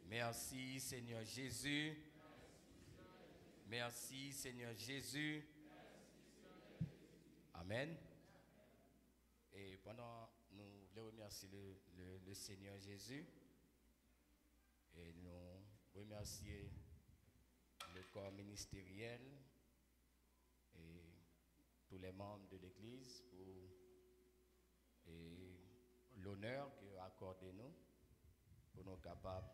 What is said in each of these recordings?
Merci Seigneur Jésus. Merci Seigneur Jésus. Amen. Et pendant, nous voulons remercier le Seigneur Jésus. Et nous remercier le corps ministériel et tous les membres de l'Église pour l'honneur qu'ils ont accordé nous pour nous capables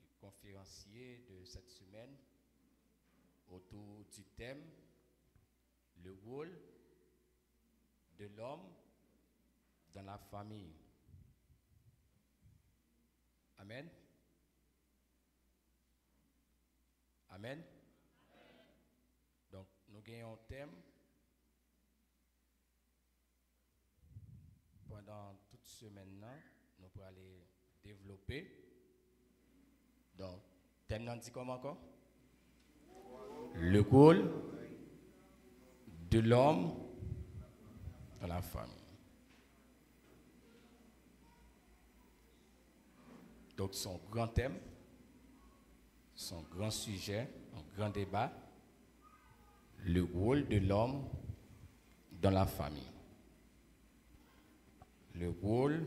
de conférencier de cette semaine autour du thème le rôle de l'homme dans la famille. Amen. Amen. Donc, nous gagnons un thème pendant toute semaine, nous pourrons aller développer. Donc, thème nous dit comment encore? Le rôle de l'homme dans la famille. Donc, son grand thème, son grand sujet, un grand débat, le rôle de l'homme dans la famille. Le rôle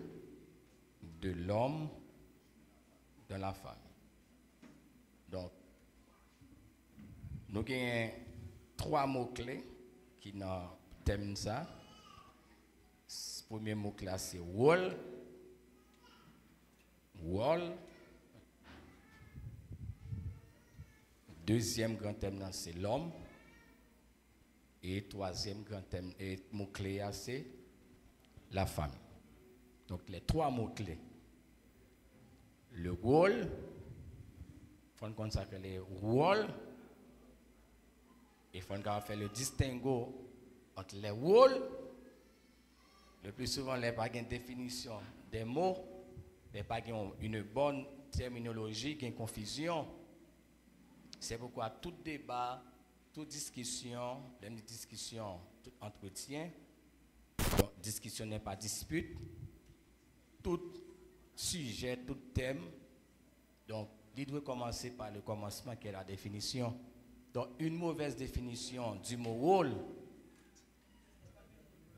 de l'homme dans la famille. Donc, nous avons 3 mots-clés qui dans le thème ça. Le premier mot-clé, c'est rôle. Rôle. Deuxième grand thème, c'est l'homme. Et troisième grand thème, et mot-clé, c'est la famille. Donc, les 3 mots-clés. Le rôle, il faut consacrer les rôles. Il faut faire le distinguo entre les rôles. Le plus souvent, il n'y a pas de définition des mots. Il n'y a pas une bonne terminologie, il y a une confusion. C'est pourquoi tout débat, toute discussion, tout entretien, donc, discussion n'est pas dispute, tout sujet, tout thème, donc il doit commencer par le commencement qui est la définition. Donc une mauvaise définition du mot rôle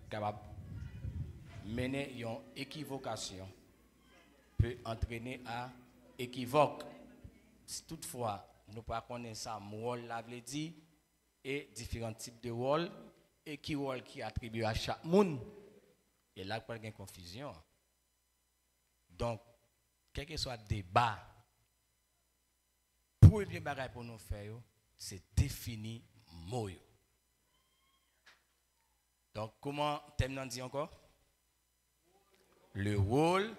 capable mener une équivocation peut entraîner à équivoque. Si toutefois nous ne connaissons pas ce rôle là veut dire et différents types de rôles et qui rôle qui attribué à chaque monde et là il y a une confusion. Donc quel que soit le débat pour bien bagaille pour nous faire c'est définir mot. Donc comment thème nous dit encore le rôle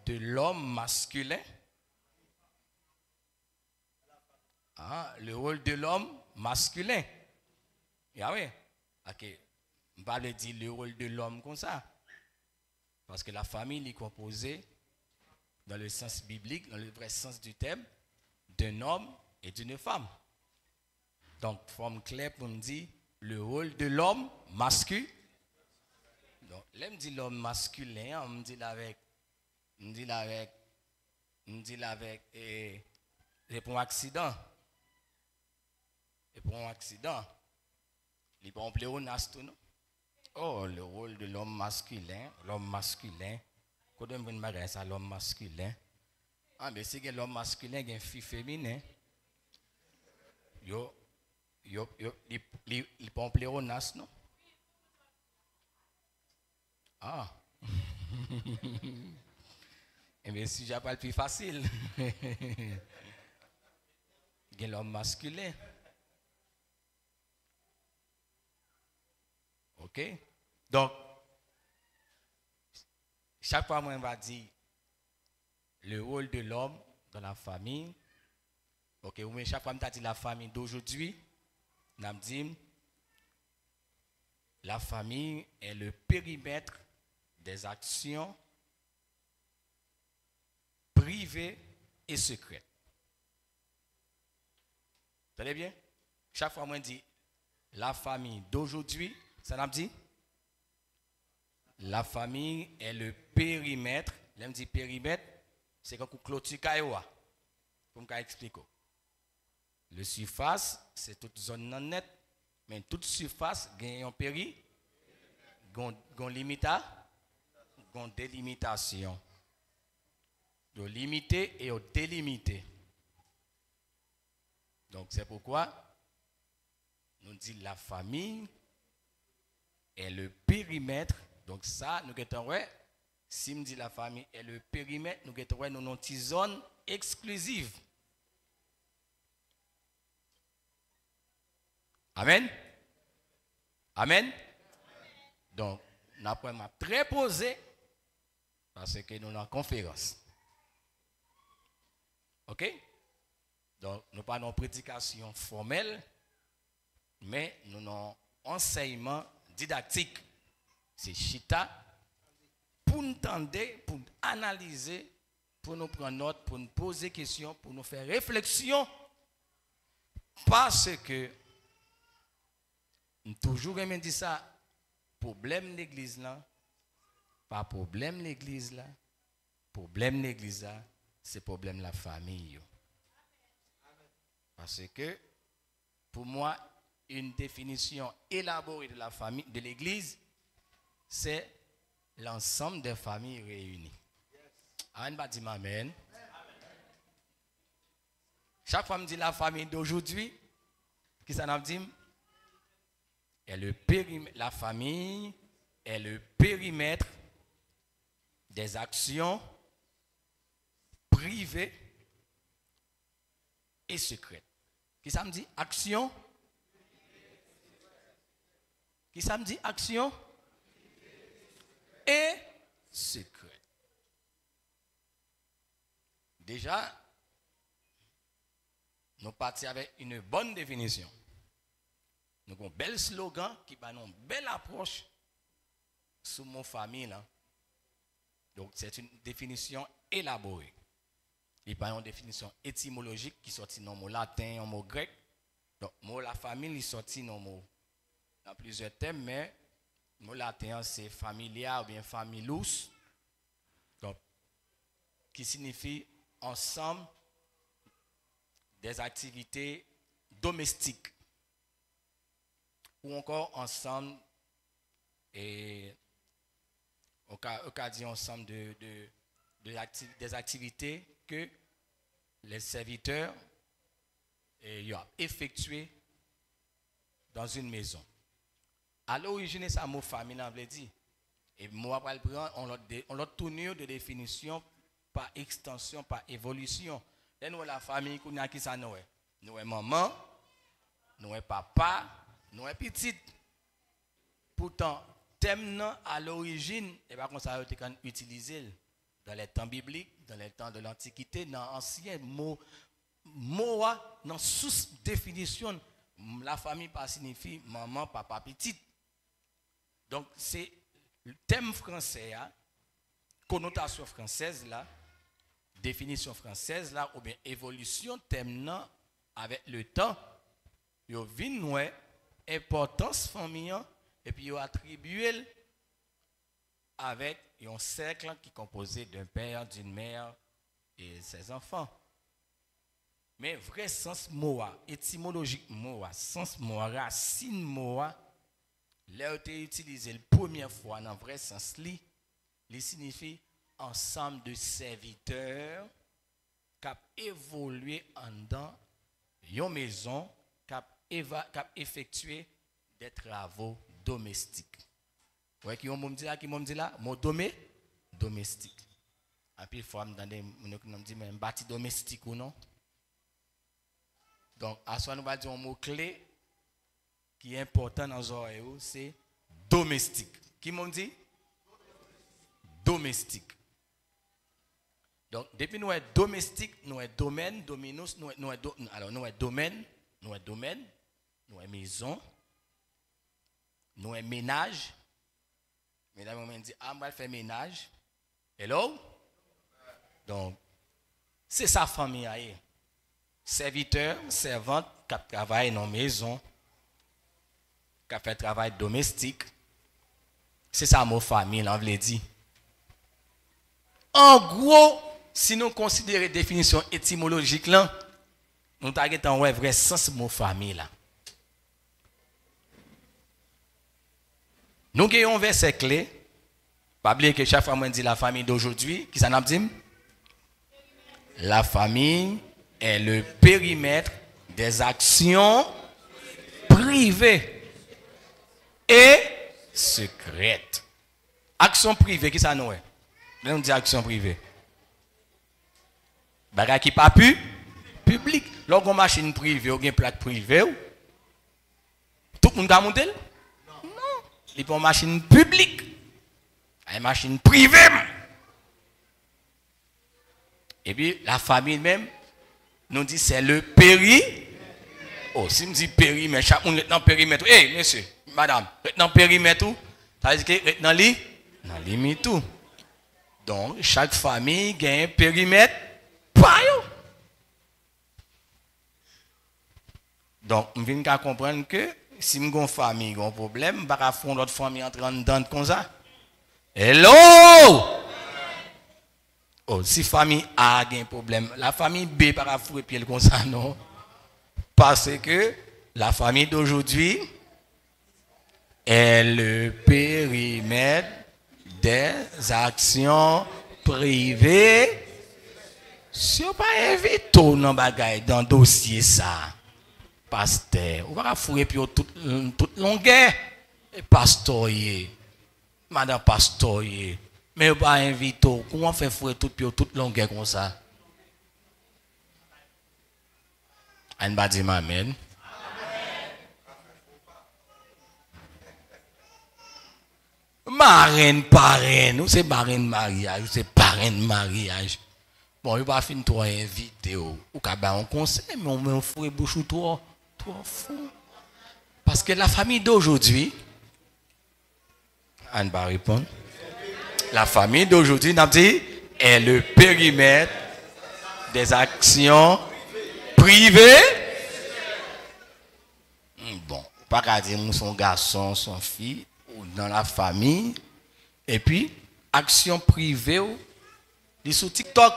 de l'homme masculin. Ah, le rôle de l'homme masculin. Ah oui. OK. On va le dire le rôle de l'homme comme ça. Parce que la famille est composée dans le sens biblique, dans le vrai sens du thème, d'un homme et d'une femme. Donc, forme claire pour me dire le rôle de l'homme masculin. Donc, là, me dit l'homme masculin, on me dit avec, et pour un accident. Et pour un accident, il peut en pléonasme, non? Oh, le rôle de l'homme masculin. Quand on veut me ça, l'homme masculin. Ah, mais si l'homme masculin, il y a une fille féminine. Il peut en pléonasme, non? Ah. Et bien, si j'ai pas le plus facile, il y a l'homme masculin. OK? Donc, chaque fois, moi, on va dire le rôle de l'homme dans la famille. OK? Ou bien chaque fois, on dit la famille d'aujourd'hui. On dit la famille est le périmètre des actions privées et secrètes. Vous entendez bien? Chaque fois, on dit la famille d'aujourd'hui. Ça n'a pas dit? La famille est le périmètre. Là, on dit périmètre, c'est quand on clôture cailloua. Pour me expliquer. Le surface, c'est toute zone non nette, mais toute surface gagne un péri, gagne délimitation. De limiter et de délimiter. Donc c'est pourquoi nous disons la famille est le périmètre. Donc ça, nous avons si me dit la famille est le périmètre, nous avons une zone exclusive. Amen. Amen. Donc, nous avons préposé parce que nous sommes en conférence. OK? Donc, nous pas une prédication formelle, mais nous avons un enseignement didactique. C'est chita pour nous entendre, pour nous analyser, pour nous prendre note, pour nous poser des questions, pour nous faire réflexion. Parce que, nous toujours aimé dire ça, problème l'église là, pas problème l'église là, problème l'église là, c'est problème la famille. Parce que, pour moi, une définition élaborée de la famille, de l'église, c'est l'ensemble des familles réunies. Amen, pas dire amen. Chaque fois que je dis la famille d'aujourd'hui, qui ça nous dit? La famille est le périmètre des actions privées et secrètes. Qui ça me dit? Action? Qui ça me dit? Action? Et secret. Déjà, nous partons avec une bonne définition. Nous avons un bel slogan qui va nous une belle approche sur mon famille. Là. Donc, c'est une définition élaborée. Il n'y a pas une définition étymologique qui sortit dans le mot latin, dans le mot grec. Donc, le mot la famille, il sortit dans plusieurs thèmes, mais le mot latin, c'est familia ou bien familus. Donc, qui signifie ensemble des activités domestiques. Ou encore ensemble, et on peut dire ensemble des activités que les serviteurs ont effectuées dans une maison. À l'origine, ça mot famille, on veut dire. Et moi, après le prendre, on l'a tourné de définition par extension, par évolution. Et nous, la famille, nous avons qui ça nous est? Nous sommes maman, nous sommes papa, nous sommes petite. Pourtant, thème à l'origine, et pas comme ça a été utilisé dans les temps bibliques, dans les temps de l'Antiquité, dans l'ancien mot, dans sous-définition, la famille pas signifie maman, papa, petite. Donc, c'est le thème français, connotation française, là, définition française, là, ou bien évolution thème avec le temps, il y a une importance famille, et puis il y a attribué avec un cercle qui est composé d'un père, d'une mère et ses enfants. Mais vrai sens mot, étymologique mot, sens mot, racine mot, là où été utilisé la première fois dans le vrai sens, il signifie ensemble de serviteurs qui ont évolué en dans une maison, qui ont effectué des travaux domestiques. Vous voyez qui m'ont dit là, mot domestique. Et puis il faut me dire mais bâti domestique ou non. Donc à ce moment nous va dire un mot clé qui est important dans les oreilles, c'est domestique. Qui m'ont dit? Domestique. Donc, depuis nous sommes domestiques, nous sommes domaine, dominus, nous sommes domaine, nous sommes maison, nous sommes ménage. Mesdames, on dit, on va faire ménage. Hello? Donc, c'est sa famille. Serviteur, servante, qui travaille dans la maison, qui fait travail domestique. C'est ça, mon famille, on veut dire. En gros, si nous considérons la définition étymologique là, nous avons un vrai sens mot famille là. Nous avons un verset clé. Pas oublier que chaque fois que je dis la famille d'aujourd'hui, qui ça n'a pas dit? La famille est le périmètre des actions privées et secrètes. Action privée, qui ça nous est? Nous dit action privée. Bagay qui pas public. Lorsqu'on machine privée ou une plaque privée, tout le monde a monté? Non. Il faut une machine publique. Une machine privée. Et puis la famille même nous dit c'est le périmètre. Oh, si me dit périmètre, chaque monde est dans le périmètre. Eh, monsieur, madame, dans le périmètre, ça veut dire que dans la limite tout. Donc, chaque famille a un périmètre. Donc, je viens de comprendre que si je une famille a un problème, je ne vais pas faire l'autre famille entrer dedans comme ça. Hello! Oh, si famille A a un problème, la famille B ne va pas faire pied comme ça, non? Parce que la famille d'aujourd'hui est le périmètre des actions privées. Si on pas invité dans le dossier ça, pasteur, on va fouiller puis toute longueur et pastorier, madame pastorier, mais on pas invité, comment faire fouiller toute longueur comme ça? On va dire amen. Marraine, parraine, ou c'est marraine mariage, ou c'est parraine mariage. Bon, il va finir toi invité ou qu'à un conseil, mais on met un fou et bouche ou toi fou. Parce que la famille d'aujourd'hui, Anne va répondre. La famille d'aujourd'hui, n'a dit, est le périmètre des actions privées. Bon, pas qu'à dire son garçon, son fille, ou dans la famille. Et puis, action privée, ils sont sur TikTok.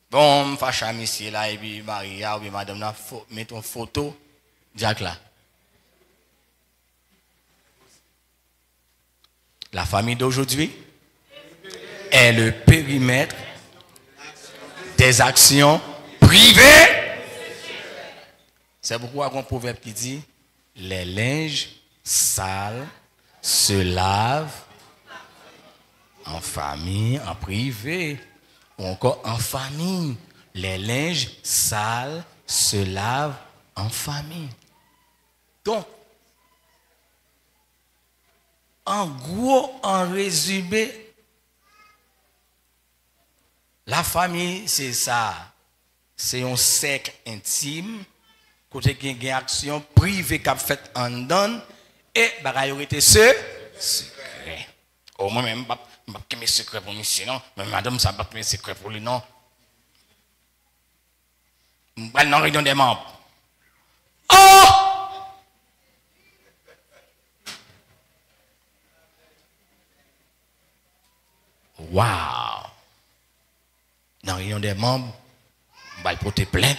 Bon, facha monsieur là, et puis Maria, ou bien madame là, met ton photo, Jack là. La famille d'aujourd'hui est le périmètre des actions privées. C'est pourquoi un proverbe qui dit les linges sales se lavent en famille, en privé, ou encore en famille. Les linges sales se lavent en famille. Donc, en gros, en résumé, la famille, c'est ça. C'est un cercle intime, côté qui a une action privée qu'a fait en donne, et bagaille était secret. Oh, moi-même, je ne vais pas mes secrets pour monsieur, non. Mais madame, ça ne va pas mes secrets pour lui, non. Je vais dans la réunion des membres. Oh! Wow! Dans la réunion des membres, je vais porter plainte.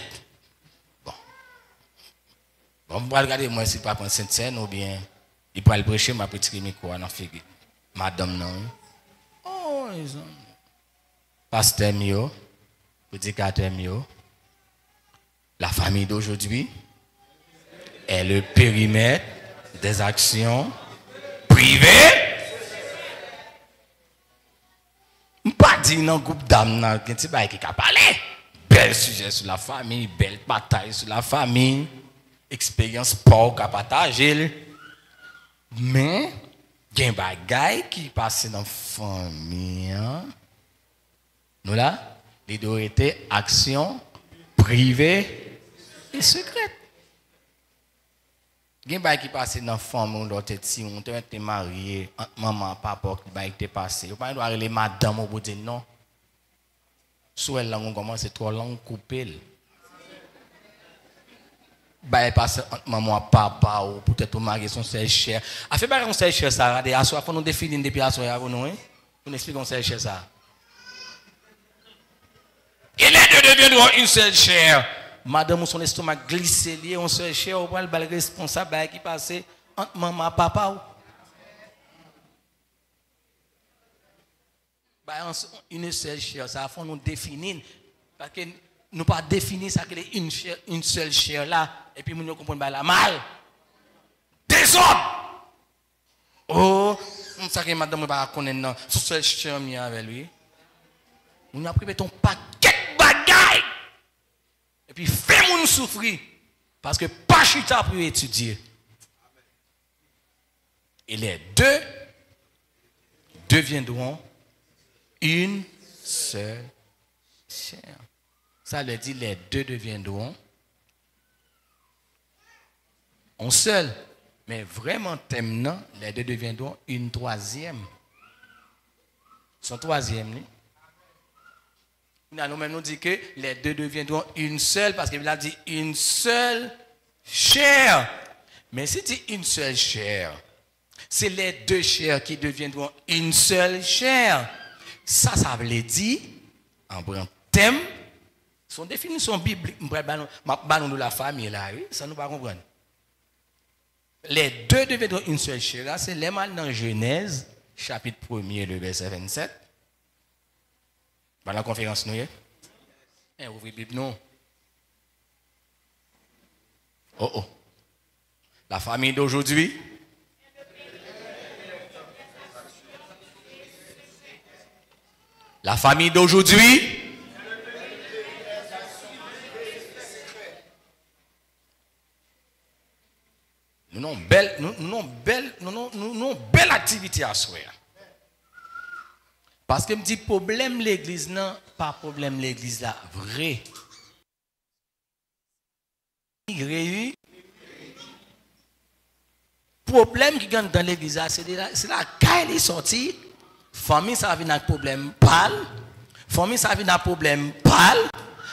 Bon. Bon, je vais regarder moi si je ne prends cette scène ou bien il peut aller prêcher ma petite micro dans la figure. Madame, non. Oh, ils ont. Pasteur Mio, prédicateur Mio, la famille d'aujourd'hui est le périmètre des actions privées. Je ne pas dire dans le groupe d'âmes qui a parlé. Bel sujet sur la famille, belle bataille sur la famille, expérience pauvre à partager. Mais, il y a un bagay qui passe dans la famille. Nous là, les deux étaient actions privées et secrètes. Il y a un bagay qui passe dans la famille, l'autre si on était marié, maman, papa, qui était passé. On ne doit pas aller madame au bout de non. Soit là, on commence à trop langue coupée. Bah, passe maman, papa, ou peut-être au mari, son cher. A fait un cher, ça, à soi, faut nous définir depuis à soi, nous, hein? On explique on seule chair ça. Et les deux deviendront une seule chair. Madame, son estomac glissé, lié, on seule chair, on va le responsable qui passe entre maman et papa. Une seule chair, ça faut nous définir. Parce que nous pas définir ça que une seule chair là, et puis nous comprenons la mal. Désordre! Oh, ça que madame ne va pas connaître, non. C'est seul chair avec lui. On a pris ton paquet de bagailles. Et puis fais-moi nous souffrir. Parce que pas chita pour étudier. Et les deux deviendront une seule chair. Ça le dit, les deux deviendront un seul. Mais vraiment, thème, non, les deux deviendront une troisième. Son troisième, nous-mêmes nous dit que les deux deviendront une seule, parce qu'il a dit une seule chair. Mais si tu dis une seule chair, c'est les deux chairs qui deviendront une seule chair. Ça veut dire, en bref, thème, son définition biblique, de la famille, là, oui, ça nous va comprendre. Les deux deviendront une seule chair, c'est les mal dans Genèse, chapitre 1er, le verset 27. Dans la conférence, nous, ouvrez la Bible, non. Oh. La famille d'aujourd'hui. La famille d'aujourd'hui. Nous avons une belle activité à soir. Parce que me dit problème l'église non, pas problème l'église là, vrai. Problème qui gagne dans l'église là, c'est la caille est sortie. Famille ça vient avec problème pâle. Famille ça vient avec problème pâle.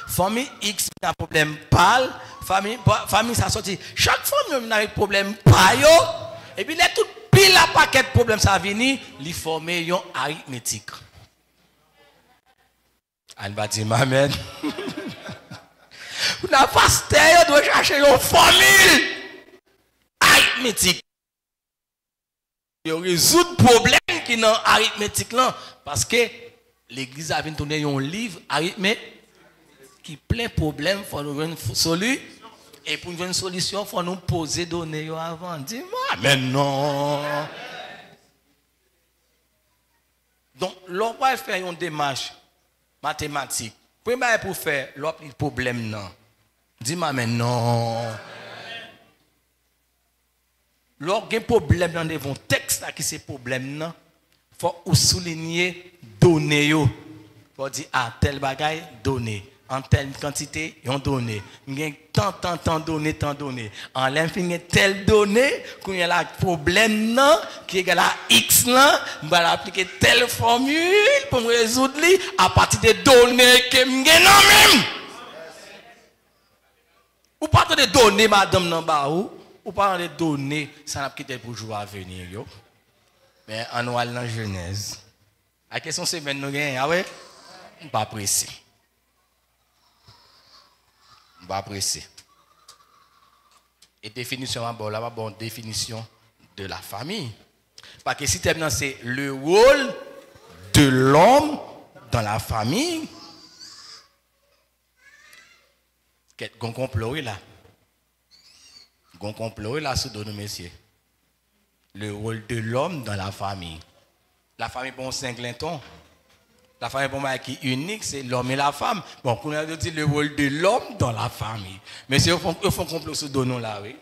Famille X vient avec problème pâle. Famille ça sorti. Chaque famille vient avec problème pâle. Et puis les tout pile la paquet de problèmes ça vient, li former yon arithmétique. On va dire amen. Vous n'avez pas pasteur doit chercher une formule arithmétique. Il résout le problème qui dans arithmétique là parce que l'église a venu donner un livre arithmétique qui plein de problèmes faut nous une solution et pour une solution faut nous poser données avant. Dis-moi mais non. Donc l'on va faire une démarche mathématique. Premier pour faire l'autre problème non. Dis-moi mais non. Lorsqu'il y a un problème dans le texte qui c'est problème non, faut souligner données yo. Faut dire tel bagaille donné, en telle quantité on donné. Il y a tant donné. En l'infini telle donnée quand il y a la problème non qui est à x là, on va appliquer telle formule pour me résoudre à partir des données que m'gain même. Ou pas de données madame nan ba ou pas de données ça n'a quitté pour jour à venir yo. Mais en nous dans Genèse. La question c'est maintenant gain ah ouais? Pas pressé. Pas pressé. Et définition là bon définition de la famille. Parce que si tu c'est le rôle de l'homme dans la famille. Gon complot là. Gon complot là sous nos messieurs. Le rôle de l'homme dans la famille. La famille bon Saint-Clinton. La famille pour moi qui est unique, c'est l'homme et la femme. Bon, on a dit le rôle de l'homme dans la famille. Mais c'est au fond complot sous nos là, oui.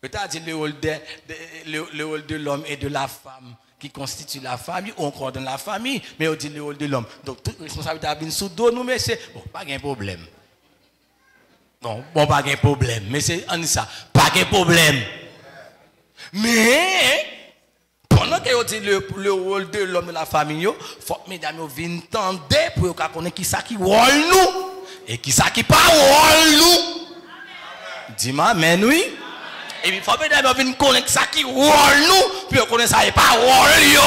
Peut-être dit le rôle de l'homme et de la femme qui constitue la famille, ou encore dans la famille, mais on dit le rôle de l'homme. Donc, toute responsabilité a bien sous nous, mais c'est bon, pas de problème. Non, bon, pas de problème. Mais c'est en ça, pas de problème. Mais pendant que vous dites le rôle de l'homme de la famille, il faut que mesdames viennent tendre pour connaître qui ça qui rôle nous et qui ça qui pas rôle nous. Dis-moi, amen, oui. Et puis, il faut peut-être venir connaître ça qui rôle nous, puis on connaît ça et pas rôle yo.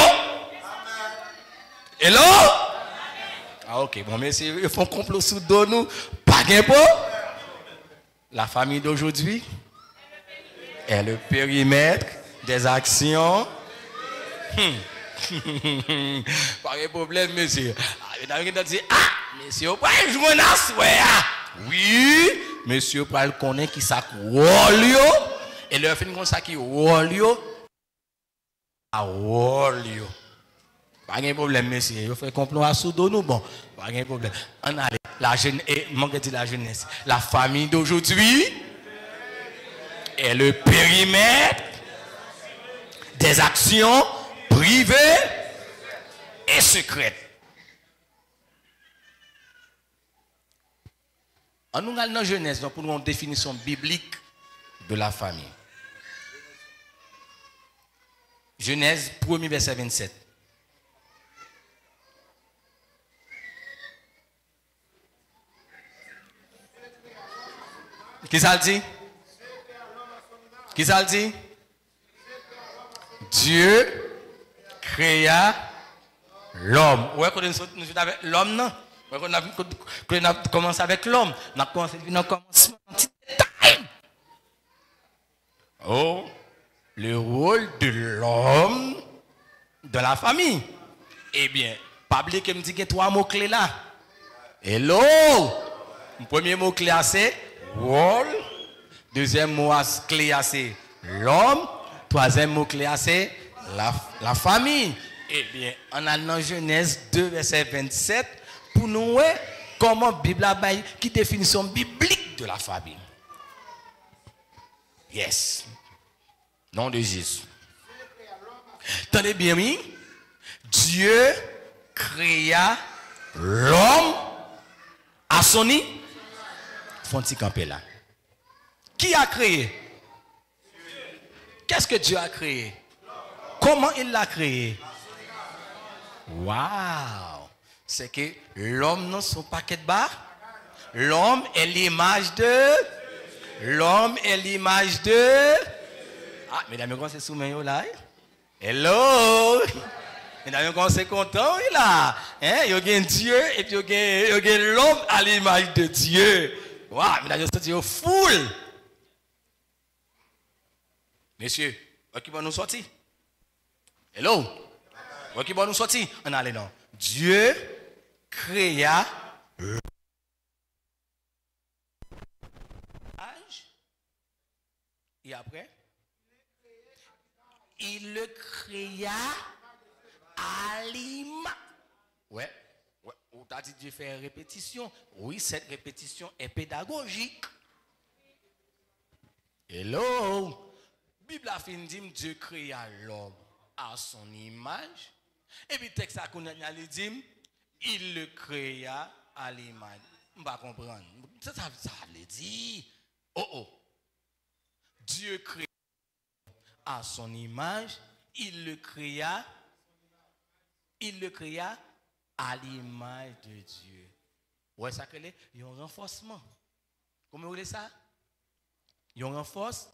Hello? Ah, ok, bon, messieurs, ils font complot sous dos nous, pas gain pour. La famille d'aujourd'hui est le périmètre des actions. Pas de problème, monsieur. Monsieur, vous pouvez jouer un assoir. Oui, monsieur, vous pouvez connaître qui ça rôle. Et le film comme ça qui rôle. À rôle. Pas de problème, monsieur. Vous faites complot à sous-dos, nous, bon. Pas de problème. On a la jeunesse, la jeunesse. La famille d'aujourd'hui est le périmètre des actions privées et secrètes. En nous allons dans la jeunesse, pour nous une définition biblique de la famille. Genèse 1er verset 27. Qui ça le dit? Qui ça le dit? Dieu créa l'homme. Ouais, quand nous sommes avec l'homme, non? Ouais, quand on a commencé avec l'homme, on a commencé dans le commencement. Oh, le rôle de l'homme dans la famille. Eh bien, pas oublier que me dit qu'il y a 3 mots-clés là. Hello! Le premier mot-clé, c'est rôle. Deuxième mot-clé, c'est l'homme. Troisième mot-clé, c'est la famille. Eh bien, on a dans Genèse 2, verset 27, pour nous voir comment la Bible a qui définition biblique de la famille. Yes. Nom de Jésus. Tenez bien, oui. Dieu créa l'homme à son image. Font-ils camper là? Qui a créé? Qu'est-ce que Dieu a créé? Comment il l'a créé? Waouh! C'est que l'homme n'a son paquet de barres. L'homme est l'image de. L'homme est l'image de. Ah, mesdames et messieurs, c'est sous là. Hello! Mesdames et messieurs, c'est content là. Hein? Il y a Dieu et puis il y a l'homme à l'image de Dieu. Waouh! Mesdames et messieurs, c'est full. Messieurs, qui va nous sortir? Hello? Qui va nous sortir? On a les noms. Dieu créa l'homme. Et après? Il le créa à l'image. Ouais. On t'a dit de faire répétition. Oui, cette répétition est pédagogique. Hello? Bible a fait dit Dieu créa l'homme à son image. Et puis texte a dit il le créa à l'image. On va comprendre. Ça veut dire oh. Dieu créa à son image, il le créa à l'image de Dieu. Ouais, ça que il y a un renforcement. Comment vous voulez ça? Il y a un renforcement.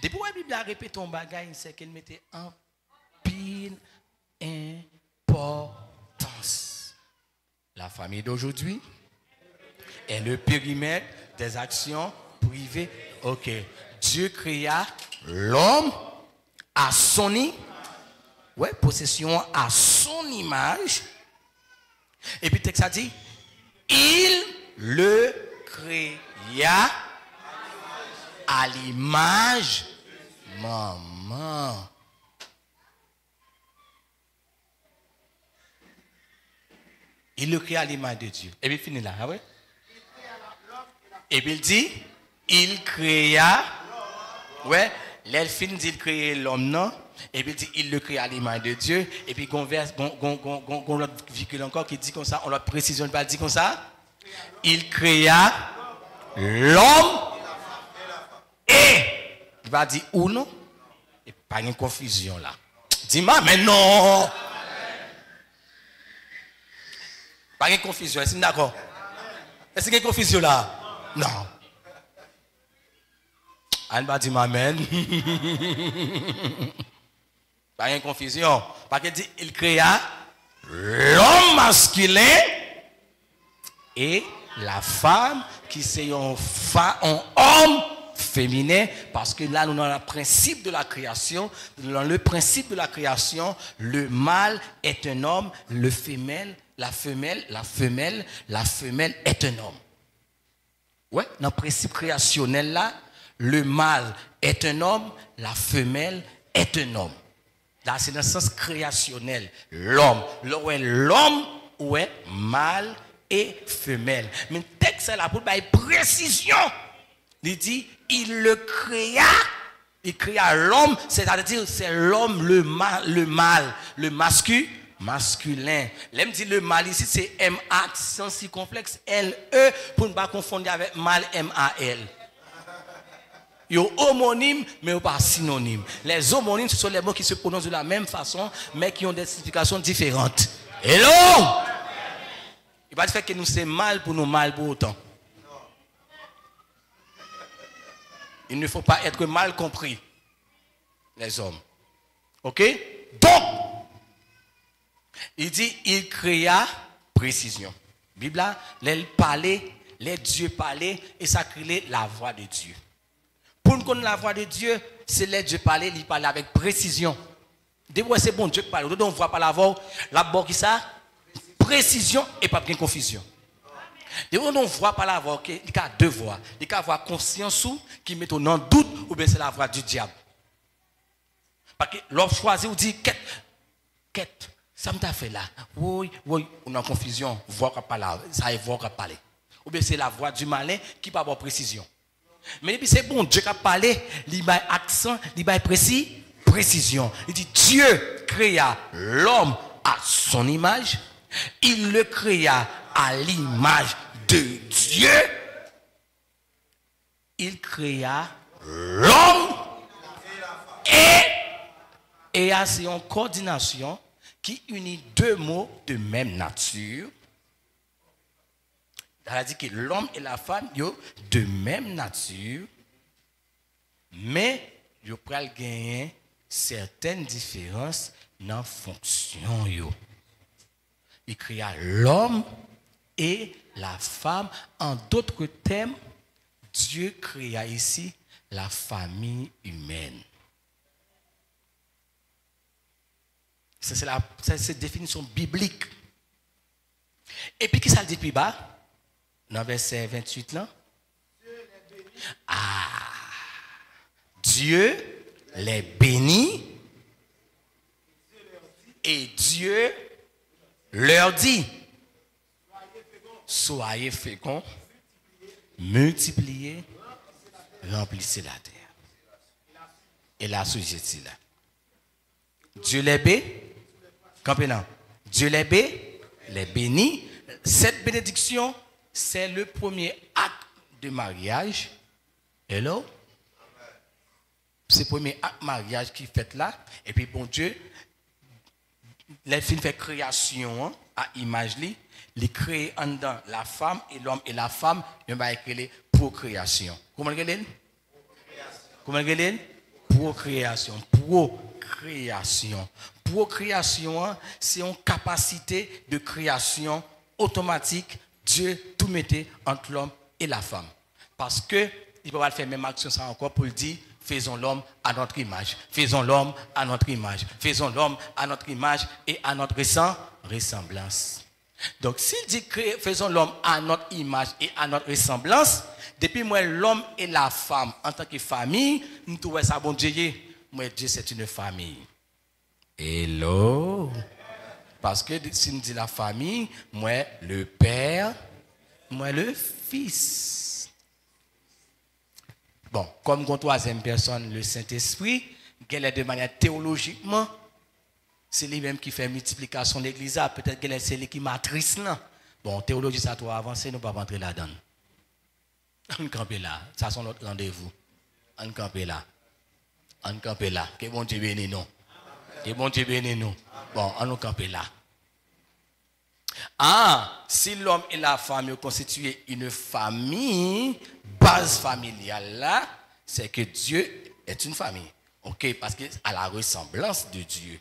Depuis que la Bible a répété un bagage, c'est qu'elle mettait en pile importance. La famille d'aujourd'hui est le périmètre des actions privées. Ok. Dieu créa l'homme à son image. Ouais, possession à son image. Et puis, texte a dit, il le créa à l'image maman. Il le créa à l'image de Dieu. Et puis fini là, ah ouais? Et puis il dit, il créa, ouais, l'elfine dit il créa l'homme, non? Et puis il dit, il le créa à l'image de Dieu. Et puis on l'autre véhicule encore qui dit comme ça, on l'autre précision pas dit comme ça. Il créa l'homme. Et il va dire ou non? Et pas une confusion là. Dis-moi, mais non! Pas une confusion, est-ce que d'accord? Est-ce qu'il y a une confusion là? Non. On va dire amen. Pas de confusion. Parce qu'il dit, il créa l'homme masculin et la femme qui c'est un homme féminin. Parce que là, nous avons le principe de la création. Dans le principe de la création, le mâle est un homme, la femelle est un homme. Ouais, dans le principe créationnel là, le mâle est un homme, la femelle est un homme. Là, c'est dans le sens créationnel. L'homme, ouais, mâle et femelle. Mais le texte là, pour une précision, il dit, il créa l'homme, c'est-à-dire c'est l'homme, le mâle, le masculin. L'aime dit le mâle ici, c'est M-A, sans si complexe, L-E, pour ne pas confondre avec mâle, M-A-L. Ils sont homonymes, mais pas synonymes. Les homonymes, ce sont les mots qui se prononcent de la même façon, mais qui ont des significations différentes. Hello! Il va dire que nous sommes mal pour nous, mal pour autant. Il ne faut pas être mal compris, les hommes. Ok? Donc, il dit, il créa précision. Bible là, les dieux parlaient et ça créait la voix de Dieu. Pour nous connaître la voix de Dieu, c'est les dieux parlaient, ils parlaient avec précision. Des fois, c'est bon Dieu qui parle. On ne voit pas la voix, la voix qui ça? Précision et pas bien confusion. Des fois, on ne voit pas la voix, il y a deux voix. Il y a la voix conscience qui met en doute ou bien c'est la voix du diable. Parce que l'homme choisit ou dit, quête, ça me t'a fait là. Oui, on est en confusion, voix qui parle, ça est voix qui parle. Ou bien c'est la voix du malin qui n'a pas de précision. Mais puis c'est bon, Dieu qui a parlé, il a accent, il a précision. Il dit Dieu créa l'homme à son image, il le créa à l'image de Dieu. Il créa l'homme et c'est une coordination qui unit deux mots de même nature. Elle a dit que l'homme et la femme sont de même nature, mais ils peuvent gagner certaines différences dans la fonction. Il créa l'homme et la femme. En d'autres termes, Dieu créa ici la famille humaine. C'est la définition biblique. Et puis, qui ça le dit plus bas? Dans verset 28 là. Dieu les bénit et Dieu leur dit soyez féconds, multipliez, remplissez la terre. Et la sujet là. Dieu les bénit. Dieu les bénit. Cette bénédiction, c'est le premier acte de mariage. Hello? C'est le premier acte de mariage qui fait là. Et puis, bon Dieu, les filles fait création à image li. Les créer en dedans la femme et l'homme et la femme, il va écrire procréation. Comment le dit? Comment le dit? Procréation. Procréation. Procréation, c'est une capacité de création automatique. Dieu tout mettait entre l'homme et la femme. Parce que il ne peut pas faire même action ça encore pour le dire faisons l'homme à notre image. Faisons l'homme à notre image. Faisons l'homme à notre image et à notre ressemblance. Donc s'il dit faisons l'homme à notre image et à notre ressemblance, depuis moi l'homme et la femme en tant que famille, nous trouvons ça bon Dieu. Moi Dieu c'est une famille. Hello. Parce que si nous dit la famille, moi le père, moi le fils. Bon, comme une troisième personne, le Saint-Esprit, qu'elle est de manière théologiquement, c'est lui-même qui fait multiplication de l'église, peut-être qu'elle est celle qui matrice là. Bon, théologie, ça doit avancer, nous ne pouvons pas rentrer là-dedans. On campe là, ça c'est notre rendez-vous. On campe là. On campe là. Que bon Dieu bénisse nous. Que bon Dieu bénisse nous. Bon, on nous campe là. Si l'homme et la femme constituent une famille, base familiale là, c'est que Dieu est une famille. Ok, parce qu'à la ressemblance de Dieu,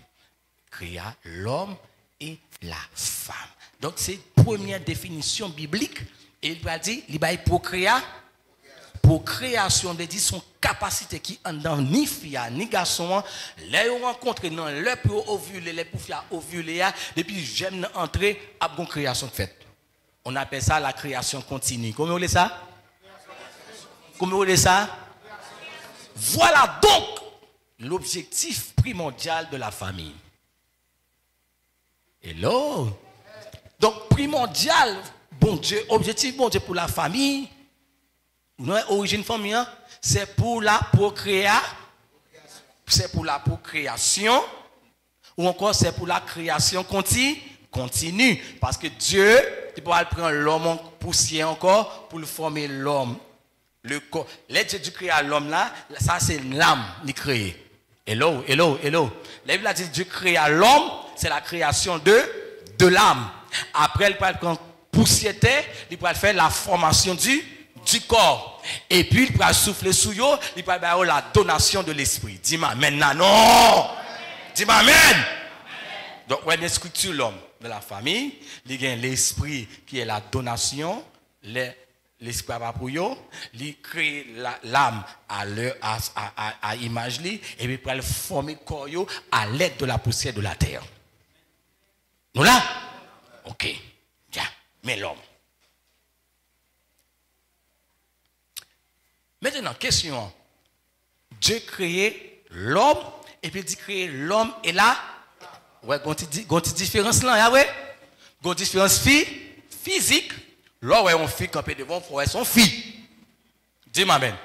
créa l'homme et la femme. Donc c'est la première définition biblique. Et il va dire, il va procréa. Procréation de dire son capacité qui en dans ni fille ni garçon, les rencontré dans le pour ovuler, les pour faire ovuler, depuis j'aime entrer à une création faite. On appelle ça la création continue. Comment on dit ça? Comment on dit ça? Voilà donc l'objectif primordial de la famille. Hello? Donc primordial, bon Dieu, objectif bon Dieu pour la famille. Origine famille, c'est pour la procréation, c'est pour la procréation, ou encore c'est pour la création continue. Parce que Dieu, il peut prendre l'homme en poussière encore pour le former l'homme. Le corps. L'aide Dieu créa l'homme là, ça c'est l'âme qui crée. Hello. La Bible a dit Dieu créa l'homme, c'est la création de l'âme. Après, il peut prendre poussière, il peut faire la formation du corps. Et puis, il va souffler sous eux, il va avoir la donation de l'esprit. Dis-moi, amen, non. Dis-moi, amen. Donc, ouais, bien structure l'homme de la famille, il y a l'esprit qui est la donation, l'esprit va pour eux, il crée l'âme à image, et puis il va former le corps à l'aide de la poussière de la terre. Nous là? Ok. Tiens, mais l'homme. Maintenant, question. Dieu créé l'homme et puis il dit créer l'homme et là, ouais, il y a une différence là, ouais. Il y a une différence physique. Là, ouais, on fait camper devant, il faut son fille. Dis-moi, amen.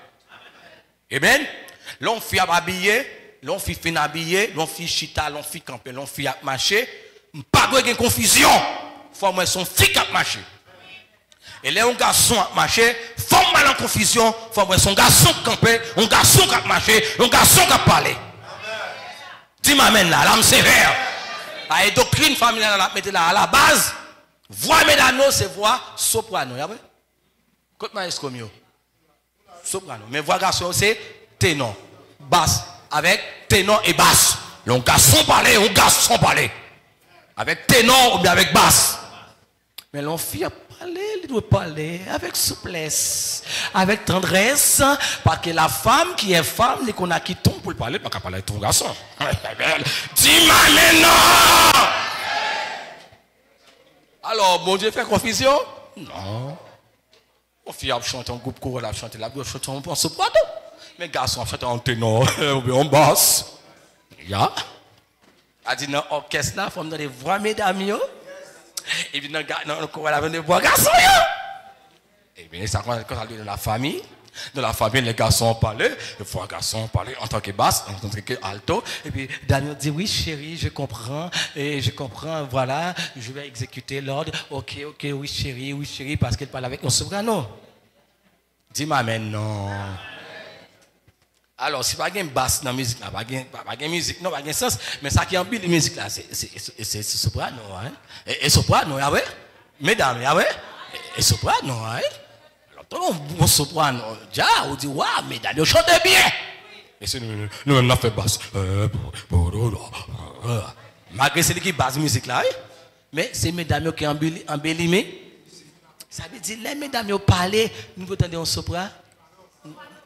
Amen. Là, on fait habillé, là, on fait fin habillé, là, on fait chita, là, on fait camper, là, on fait marcher. Pas de confusion. Il faut moi son fille qui marcher. Et là, un garçon a marché, faut mal en confusion, faut voir son garçon camper, un garçon qui a marché, un garçon qui a parlé. Dis-moi, amen là, l'âme sévère. La doctrine familiale, la mettez là à la base. Voix médano, c'est voix soprano. Écoute-moi, est-ce que soprano. Mais voix garçon, c'est ténor, basse, avec ténor et basse. Un garçon parler, un garçon parler. Avec ténor ou bien avec basse. Mais l'on fille il doit parler avec souplesse, avec tendresse, parce que la femme qui est femme, il qu'on a qui tombe pour parler, pas qu'à parler avec ton garçon. Dis-moi maintenant! Alors, bon Dieu fait confusion? Non. On fille a chanté en groupe choral, a chanté la gauche, a chanté en soprano. Mais garçon a chanté en ténor, ou bien en basse. Ya. A dit dans l'orchestre là, il faut me donner voix, mesdames. Et puis dans le choral, il y a des voix garçons. Et bien, ça quand dans la famille. Dans la famille, les garçons parlaient, les voix garçons parlaient en tant que basse, en tant que alto. Et puis Daniel dit oui, chérie, je comprends, voilà, je vais exécuter l'ordre. Ok, oui, chérie, parce qu'elle parle avec un soprano. Dis-moi, amen, non. Alors, si pas une basse dans la musique, pas une musique, non, pas un sens, mais ça qui est en la musique là, c'est soprano, hein. Et soprano, ah ouais? Mesdames, ah ouais? Et soprano, hein? Alors, on soprano, déjà, on dit, waouh, mesdames, vous chantez bien. Et c'est nous, on a fait basse. Malgré celui qui basse musique là, mais c'est mesdames qui embellimé. Ça veut dire, les mesdames qui parlent, nous pouvons entendre un soprano.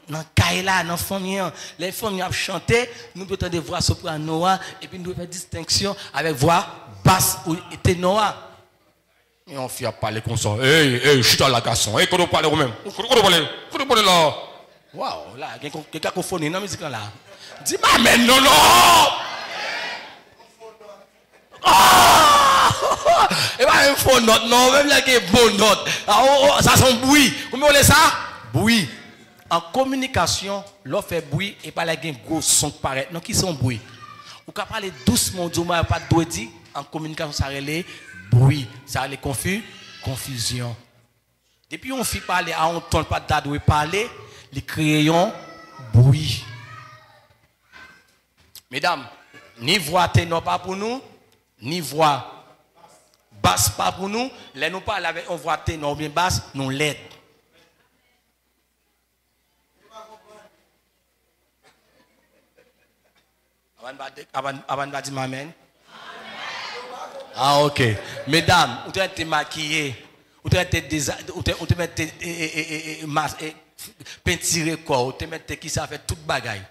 Dans Kaila, dans famille, les familles ont chanté, nous pouvons entendre voix soprano et puis nous devons faire distinction avec voix basse ou ténor. Et on fait parler comme ça. Hey, je suis dans la garçon. Hey, quand on parle vous-même. Quand on parle là. Waouh, là, il y a une cacophonie dans la musique là. Dis-moi, mais non. Et bien, il faut note, non, même là, il y a une bonne note. Ça, c'est un bruit. Comment on dit ça? Bruit. En communication, l'on fait bruit et pas les gros son qui paraît. Non, qui sont bruit. Ou qu'à parler doucement, pas de dire. En communication, ça relève bruit, ça relève confusion. Depuis on fait parler à un ton pas d'adoué parler, les créons bruit. Mesdames, ni voix ténor pas pour nous, ni voix basse pas pour nous. Les nous parlons avec une voix ténor ou bien basse, nous l'aide. Avant de dire amen. Ah, ok. Mesdames, vous êtes maquillées, vous êtes peinturé quoi, vous êtes qui ça fait toute bagaille.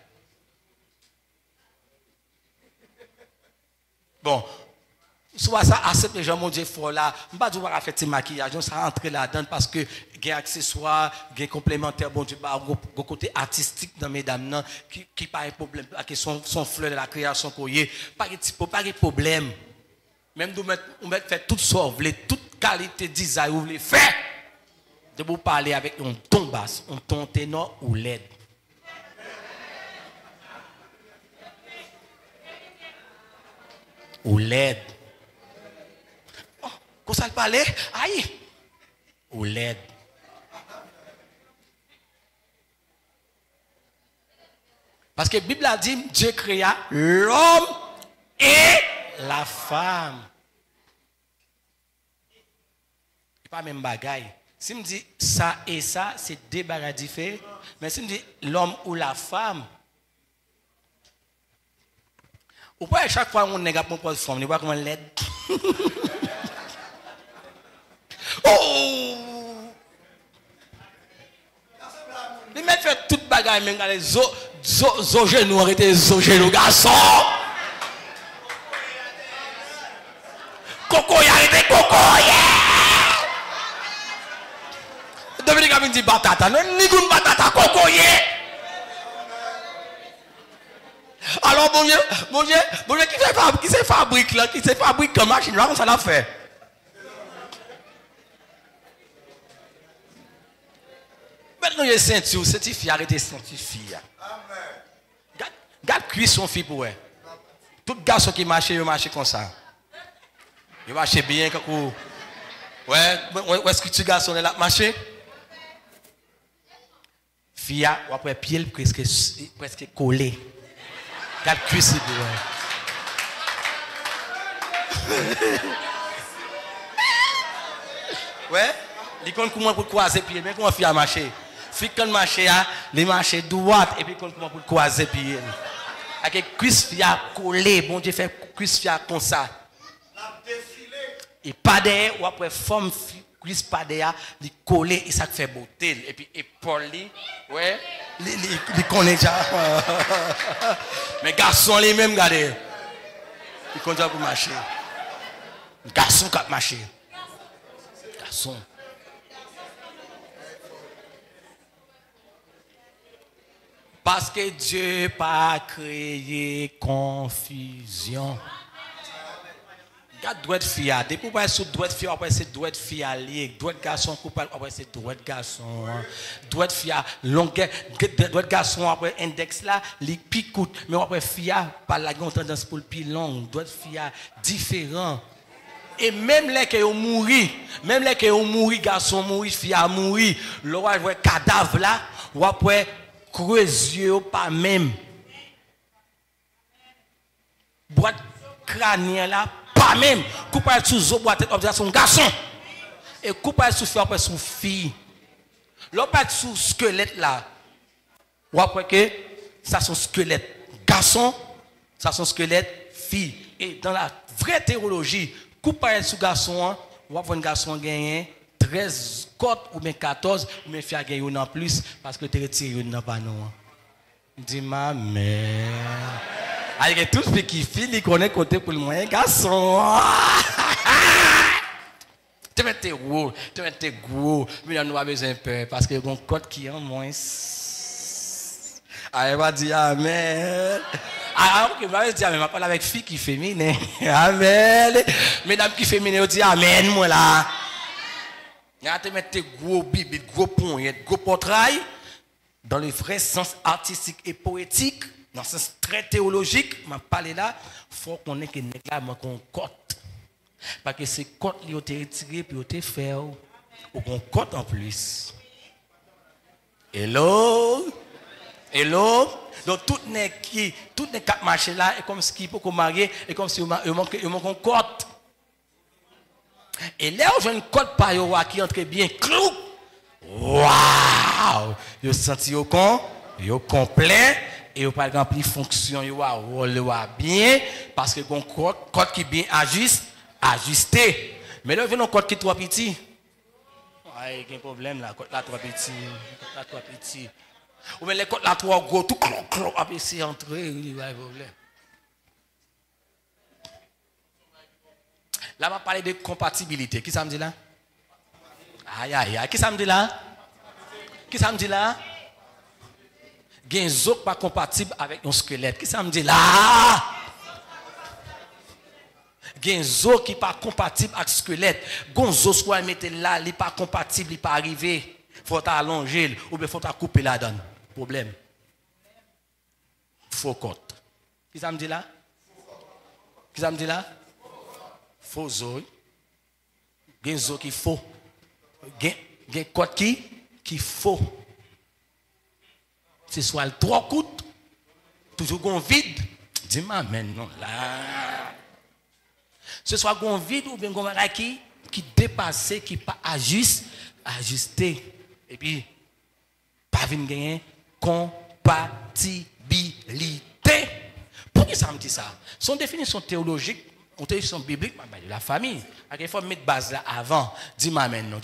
Bon, soit ça accepte les gens, mon Dieu, fort là. Je ne vais pas faire tes maquillages, ça rentre là-dedans parce que il y a accessoires, il y a complémentaires, bon Dieu, un côté artistique dans mesdames, qui pas un problème, qui sont fleurs de la création, pas de problème. Même nous mettre faire tout ça, toute qualité de design, vous voulez faire. De vous parler avec un ton basse, un ton ténor ou LED. Ou LED. Oh, quand ça le parlait, aïe. Ou LED. Parce que la Bible a dit, Dieu créa l'homme et la femme. Pas même bagaille. Si me dit ça et ça, c'est deux bagages différents. Mais si me dit l'homme ou la femme, ou pas chaque fois on nègre pour prendre forme, on voit comment l'aide. Oh! Les mecs fait toute bagaille, même quand les genoux arrêtent, genoux garçon. Coco, y arrêtez, coco, yeah! Dominique a dit batata, non, ni une batata, coco, yeah! Alors, bon Dieu, qui se fabrique là, qui se fabrique comme machine là, comment ça l'a fait? Maintenant, il y a ceinture, certifié, arrêtez ceinture. Garde cuisson fille pour elle. Tout garçon qui marche, il marche comme ça. Il marche bien, quand ouais, est-ce que tu garçon là marché? Fille, ou après pied presque collé. Garde cuisson pour elle. Ouais, il compte comment pour croiser pied, mais comment fille a marché? Fille quand marche, il marche droite et puis comment pour croiser pied. Avec cuisse fille a collé, bon Dieu fait cuisse fille comme ça. Et pas derrière ou après forme cuisse pas derrière, il collé et ça fait beauté et puis épaule ouais, il connaît déjà. Mais garçon les mêmes regardez. Il continue pour marcher. Garçon qui marcher. Garçon. Parce que Dieu n'a pas créé confusion. Regarde droit de fille, depuis que c'est droit de fille, après c'est droit de fille allié, droit de garçon coupable, après c'est droit de garçon, droit de fille longueur, droit de garçon après index là, les picoute, mais après fille pas la grande tendance pour le plus long, droit de fille différent. Et même les qui ont mouru, garçon mouru, fille a mouru, le roi voit cadavre là, ou après creuse yeux pas même. Boîte crânien là pas même. Coupable sous zo boîte observe son garçon. Et coupable sous fille après son fille. L'autre sous squelette là. Ou après que ça son squelette garçon, ça son squelette fille. Et dans la vraie théologie, coupable sous garçon, ou après un garçon gagné 13 côtes ou bien 14 ou bien fille gagné en plus parce que tu retires une pas non. Dis ma mère. Avec tout ce qui file, il connaît côté pour le moyen garçon. Tu mets tes gros, mais nous avons besoin de peur parce que mon code qui est en moins. Elle va dire amen. Ah, ok, je vais dire amen. Je parle avec fille qui féminin. Amen. Mesdames qui féminin, on dit amen, moi là. Tu mets tes gros bibis, gros poings, gros portraits dans le vrai sens artistique et poétique. Dans le sens très théologique, je parle là, il faut qu'on ait une cote. Parce que ces cotes, ils ont été retirées, puis ils ont été faites, ou qu'on cote en plus. Hello? Donc, tout les quatre marchés là, et comme ce qui peut qu'on marie, et comme si ils manquent une cote. Et là, j'ai une cote par yo qui entre bien clou. Waouh! Yo senti yo complet. et vous pas remplir fonction rôle bien parce que un code qui bien ajusté. Mais là, il y a un code qui est trop petit. Il y a un problème là, code là trop petit. Ou bien les codes là trop gros, tout clop, après c'est entré, il y a un problème. Là, on va parler de compatibilité. Qui ça me dit là? Aïe. Qui ça me dit là? Il y a un zo pas compatible avec un squelette. Qui ça me dit là? Il y a un zo qui pas compatible avec un squelette. Un zo soit mettre là, il n'est pas compatible, il n'est pas arrivé. Il faut t'allonger ou bien il faut couper la donne. Problème. Faux côte. Qui ça me dit là? Faux zo. Il y a un zo qui faux. Il y a un côte qui faux. Ce soit le 3 coups, toujours un vide. Dis-moi, mais non, là. Ce soit un vide ou bien un qui dépasse, qui pas ajusté. Et puis, pas venir gagner compatibilité. Pourquoi ça me dit ça? Son définition théologique, une définition biblique, la famille. Il faut mettre base là avant. Dis-moi, non.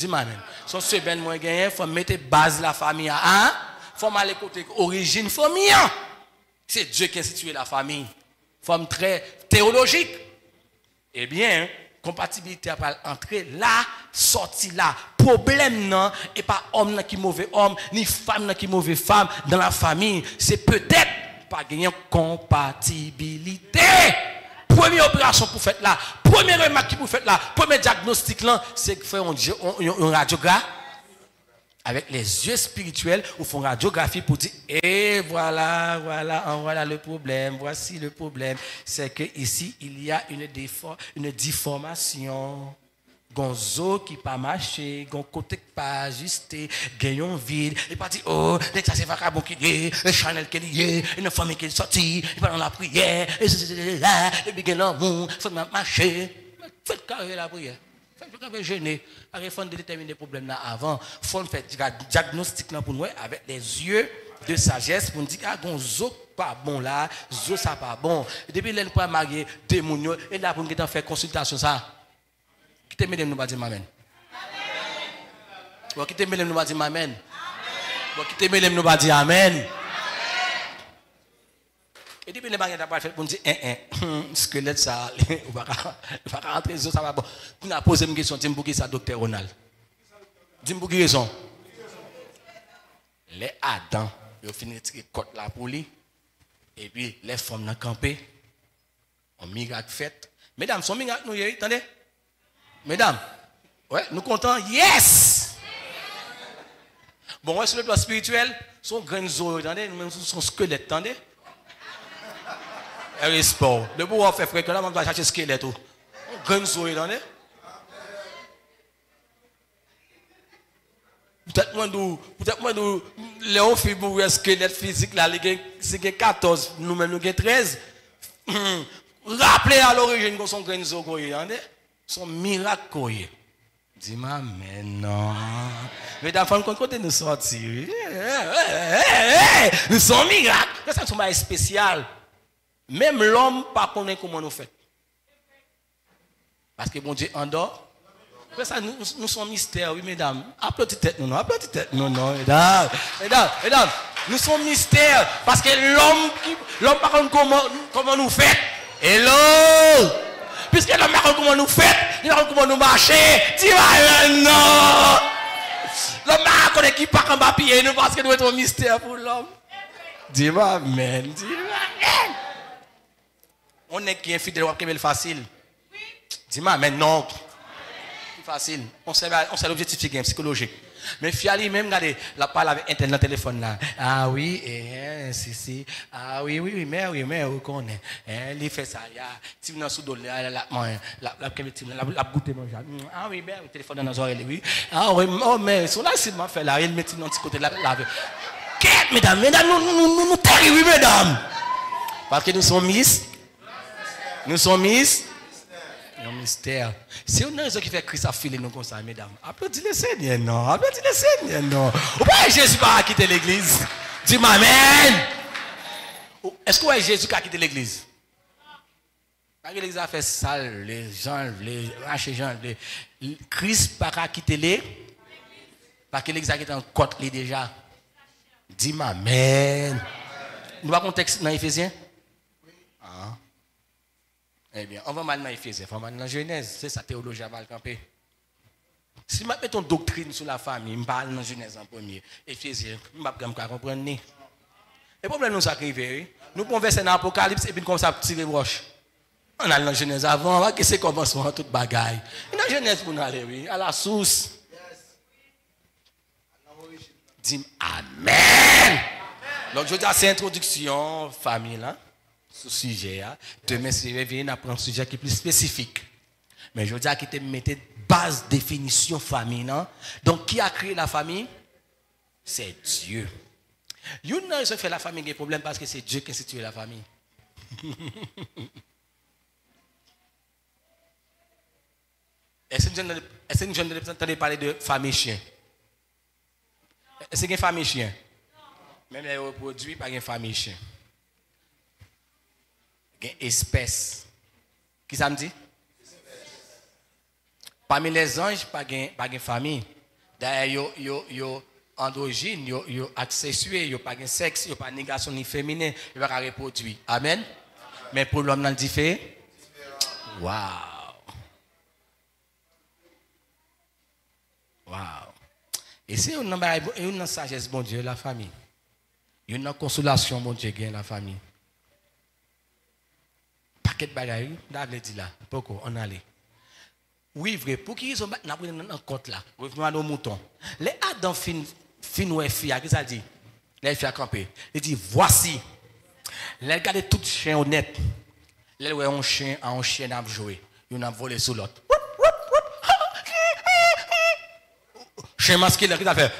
Son semaine, moi, il faut mettre base la famille à il faut aller côté origine famille. C'est Dieu qui a institué la famille. Forme très théologique. Eh bien, compatibilité après entrer là, sortir là. Problème non, et pas homme qui mauvais homme, ni femme qui mauvais femme dans la famille. C'est peut-être pas gagner compatibilité. Première opération pour faire là, première remarque pour faire là, premier diagnostic là, c'est que faire un radiographie. Avec les yeux spirituels, ou font radiographie pour dire, et voilà le problème, voici le problème. C'est que ici, il y a une déformation. Gonzo qui pas marché, gon côté qui pas ajusté, gagnons vide, et pas dire, oh, ça c'est vagabond qui est, le Chanel qui est, une famille qui est sortie, il va dans la prière, et puis gagnons l'amour, faut marcher, faites carré la prière. Faut pas gêner. Il faut déterminer les problèmes là avant. Il faut faire diagnostic pour nous avec les yeux de sagesse pour nous dire que zo pas bon là, zo ça pas bon. Depuis là nous pas marier deux mounions et là pour nous faire consultation ça. Qui te mesdames nous pas dire amen. Bon qui te mesdames nous pas dire amen. Bon qui te mesdames nous pas dire amen. Et depuis les bagages d'abord fait pour nous dire squelette ça on va rentrer ça va bon. Pour nous poser une question, dis pour qui ça docteur Ronald. Dis pour qui raison. Les Adam, ils ont fini de tirer côte là pour lui. Et puis les femmes dans campé. Un miracle fait. Mesdames, son miracle nous attendez. Mesdames, ouais, nous contents. Yes. Bon, ouais, sur le plan spirituel, son grain zo, attendez, même son squelette, attendez. Et sport. Le bout on fait frère que là on va chercher squelette tout. Grain zo, attendez. Peut-être moi nous Léon fait mourir squelette physique là, c'est 14, nous-mêmes nous 13. Rappelez à l'origine que son grain zo, attendez. Son miracle. Dis-moi, mais non. Mesdames, femmes, quand nous sortir, nous sommes miracles. Ça, c'est un spécial. Même l'homme, pas connaît comment nous fait. Parce que bon Dieu en dehors. Ça, nous sommes mystères, oui, mesdames. Applaudissez tête, non, applaudissez tête, non, mesdames. Nous sommes mystères. Parce que l'homme, par contre, comment nous fait. Hello! Puisque l'homme ne comment nous fait, il ne comment nous marcher. Dis-moi, non! L'homme ne connaît qui pas comme papier, nous parce que nous sommes un mystère pour l'homme. Dis-moi, amen. On est qui est fidèle, on est facile. Dis-moi, amen, non. Facile. On sait l'objectif qui est psychologique. Mais Fiali même regardez, la parle avec internet téléphone là. Ah oui, si. Ah oui, mais on connaît. Il fait ça, il y a si vous sous dollar la goûter manger. Ah oui, mais téléphone dans nos oreilles oui. Ah oui, mais son là c'est m'a fait là, il met dans petit côté là. Qu'est mesdames, nous terribles oui mesdames. Parce que nous sommes miss. Un mystère. C'est une raison qui fait Christ a filé nous comme ça, mesdames. Applaudissez le Seigneur, non. Applaudissez le Seigneur, non. Pourquoi Jésus pas quitter l'église? Dis-moi, amen. Est-ce que Jésus a quitté l'église? Parce que l'église a fait sale, les gens, les gens, Christ n'a pas quitté l'église. Parce que l'église a quitté en côte déjà. Dis-moi, amen. Nous avons un texte dans Éphésiens? Ah. Eh bien, on va mal dans Éphésiens, on va mal dans Genèse. C'est ça, théologie va le camper. Si je mets ton doctrine sur la famille, je parle dans Genèse en premier. Éphésiens, je ne vais pas comprendre. Le problème, nous, c'est nous pouvons verser dans l'Apocalypse et puis comme ça, tirer broche. On a dans Genèse avant, on va que c'est commencement, toute bagaille. Dans Genèse, pour nous aller, oui, à la source. Dis amen. Donc, je dis à cette introduction, famille, là, ce sujet, demain, c'est revenu à prendre un sujet qui est plus spécifique. Mais je dis à qui te mettez base définition famille, non? Donc, qui a créé la famille? C'est Dieu. Vous n'avez pas fait la famille qui a problème parce que c'est Dieu qui a institué la famille. Est-ce que nous entendez parler de famille chien? Est-ce qu'il y a une famille chien? Même les reproduits, pas une famille chien. Il y a une espèce. Qui ça me dit? Parmi les anges, pas une famille. D'ailleurs, ils sont androgynes, ils sont accessués, ils n'ont pas de sexe, ils n'ont pas de négation ni féminin, ils ne peuvent pas reproduire. Amen. Mais pour l'homme, dans le différent. Waouh. Waouh. Et c'est une sagesse, bon Dieu, la famille. Une consolation, bon Dieu, gagne la famille. Paquet de bagailles, d'aller dit là, pourquoi on allait. Oui, vrai, pour qui ils ont pris un compte là, revenons à nos moutons. Les Adam fin ou fille, qu'est-ce que ça dit? Les filles à camper. Il dit, voici. Les regardez tout chien honnête. Les ouais un chien à jouer. Ils ont volé sur l'autre. Chien masqué, là, qu'est-ce qu'il a fait?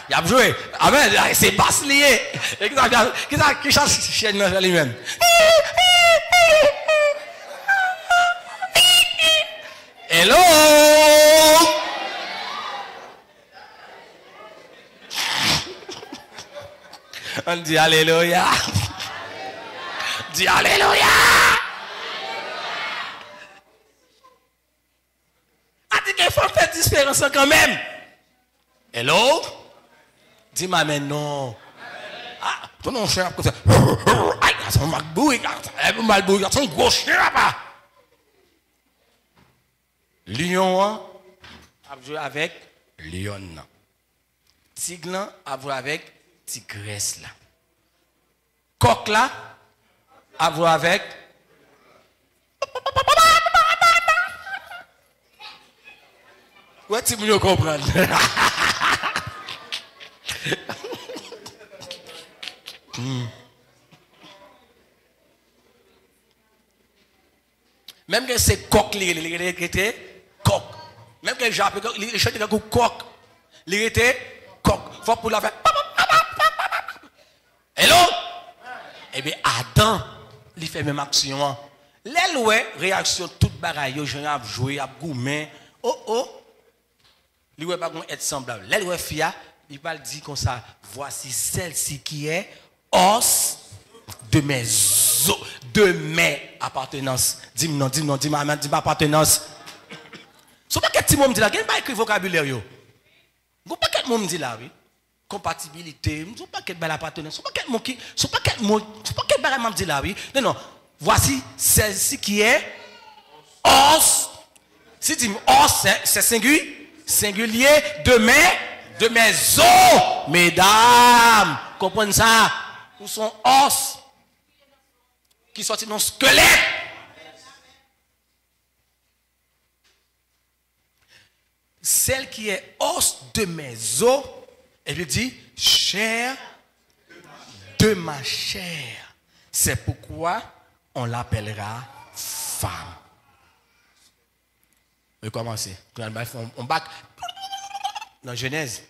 Il a joué. Amen. C'est pas lié. Qui chasse chien dans lui-même? Hello. On dit alléluia. Dis alléluia. A dit qu'il faut faire différence quand même. Hello? Dis-moi mais non. Ah, ton nom chien comme ça. Aïe, c'est un malbouille, c'est un gros chien là-bas. Lion a joué avec lion. Tigre a joué avec tigresse là. Coq là a joué avec ouais, tu mieux comprendre. Même que c'est coq, il était coq. Même que j'ai appelé il chante comme coq, il était coq. Faut pour la faire. Hello? Eh bien, Adam, il fait même action. Les lois, réaction, toute bagaille, je vais jouer, à gourmet. Oh. Il ne va pas être semblable. Les lois, fia, il va dire comme ça. Voici celle-ci qui est os de mes os, de mes appartenances. Dis-moi, dis-moi, dis-moi appartenance. Ce n'est pas quel petit mot me dit là, il n'y a pas écrit vocabulaire. Il n'y a pas quel mot me dit là, oui. Compatibilité, ce n'est pas quel bel appartenance. Ce n'est pas quel mot qui, ce n'est pas quel mot, ce n'est pas quel bel me dit là, oui. Non. Voici celle-ci qui est os. Si tu dis os, c'est singulier de mes os, mesdames. Comprenez ça? Où sont os qui sortent dans le squelette? Celle qui est os de mes os, elle lui dit chair de ma chair. C'est pourquoi on l'appellera femme. On va commencer. On back dans Genèse.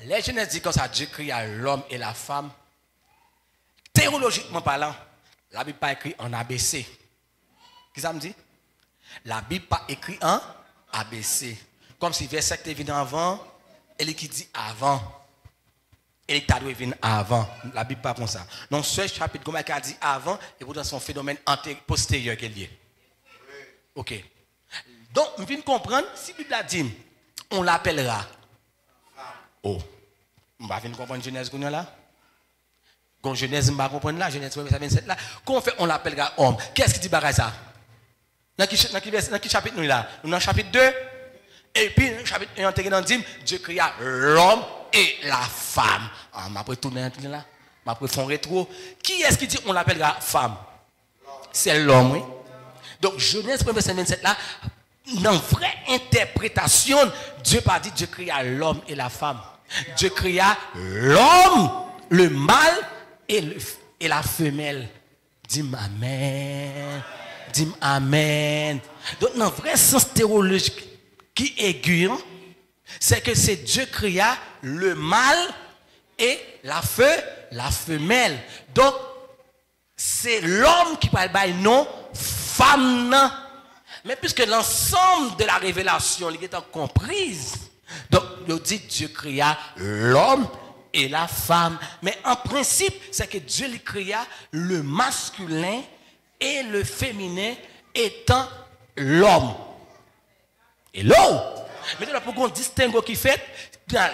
Les Genèse dit comme ça, Dieu créa l'homme et la femme. Théologiquement parlant, la Bible pas écrit en ABC. Qu'est-ce que ça me dit? La Bible pas écrit en ABC. Comme si verset qui vient avant, et qui dit avant. Et qui doit venir avant. La Bible pas comme ça. Donc, ce chapitre, comme elle a dit avant, et pourtant son phénomène postérieur qui est lié. Ok. Donc, je viens comprendre, si la Bible a dit, on l'appellera. Oh. On va venir comprendre Genèse là. Quand Genèse, on va comprendre là, Genèse 27 là. Qu'on fait, on l'appellera homme. Qu'est-ce qui dit pareil ça? Dans quel chapitre nous là? Nous dans le chapitre 2. Et puis, le chapitre 1, on dit, Dieu créa l'homme et la femme. Ah, je vais tourner là. Je vais faire un rétro. Qui est-ce qui dit on l'appellera femme? C'est l'homme, oui. Donc, Genèse 27 là, dans la vraie interprétation, Dieu pas dit Dieu créa l'homme et la femme. Dieu créa l'homme, le mâle et la femelle. Dis-moi amen. Dis-moi amen. Donc, dans le vrai sens théologique qui est aigu, c'est que c'est Dieu créa le mâle et la femelle. Donc, c'est l'homme qui parle by non, femme. Mais puisque l'ensemble de la révélation est comprise, donc il dit Dieu créa l'homme et la femme. Mais en principe, c'est que Dieu lui créa le masculin et le féminin étant l'homme. Et l'homme. Maintenant, pour qu'on distingue qui fait,